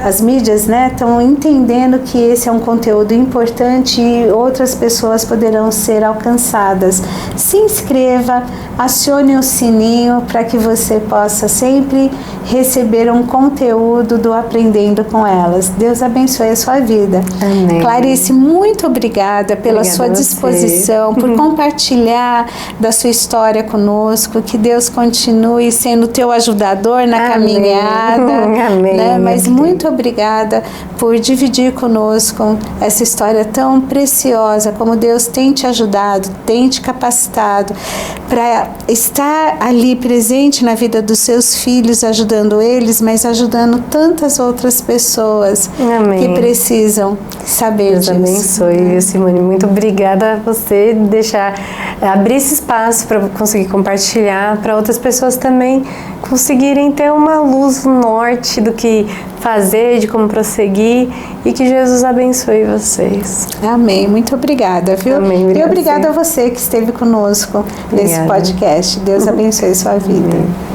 as mídias, né, estão entendendo que esse é um conteúdo importante e outras pessoas poderão ser alcançadas. Se inscreva, acione o sininho para que você possa sempre receber um conteúdo do Aprendendo com Elas. Deus abençoe a sua vida. Amém. Clarice, muito obrigada pela sua disposição, por compartilhar da sua história conosco. Que Deus continue sendo teu ajudador na caminhada. Amém. Né? Mas muito obrigada por dividir conosco essa história tão preciosa, como Deus tem te ajudado, tem te capacitado para estar ali presente na vida dos seus filhos, ajudando eles, mas ajudando tantas outras pessoas que precisam saber Deus disso. Abençoe, Simone. Muito obrigada a você abrir esse espaço para conseguir compartilhar, para outras pessoas também conseguirem ter uma luz no norte do que fazer, de como prosseguir, e que Jesus abençoe vocês. Amém. Muito obrigada, viu? Amém. E obrigada a você que esteve conosco nesse podcast. Deus abençoe sua vida. Amém.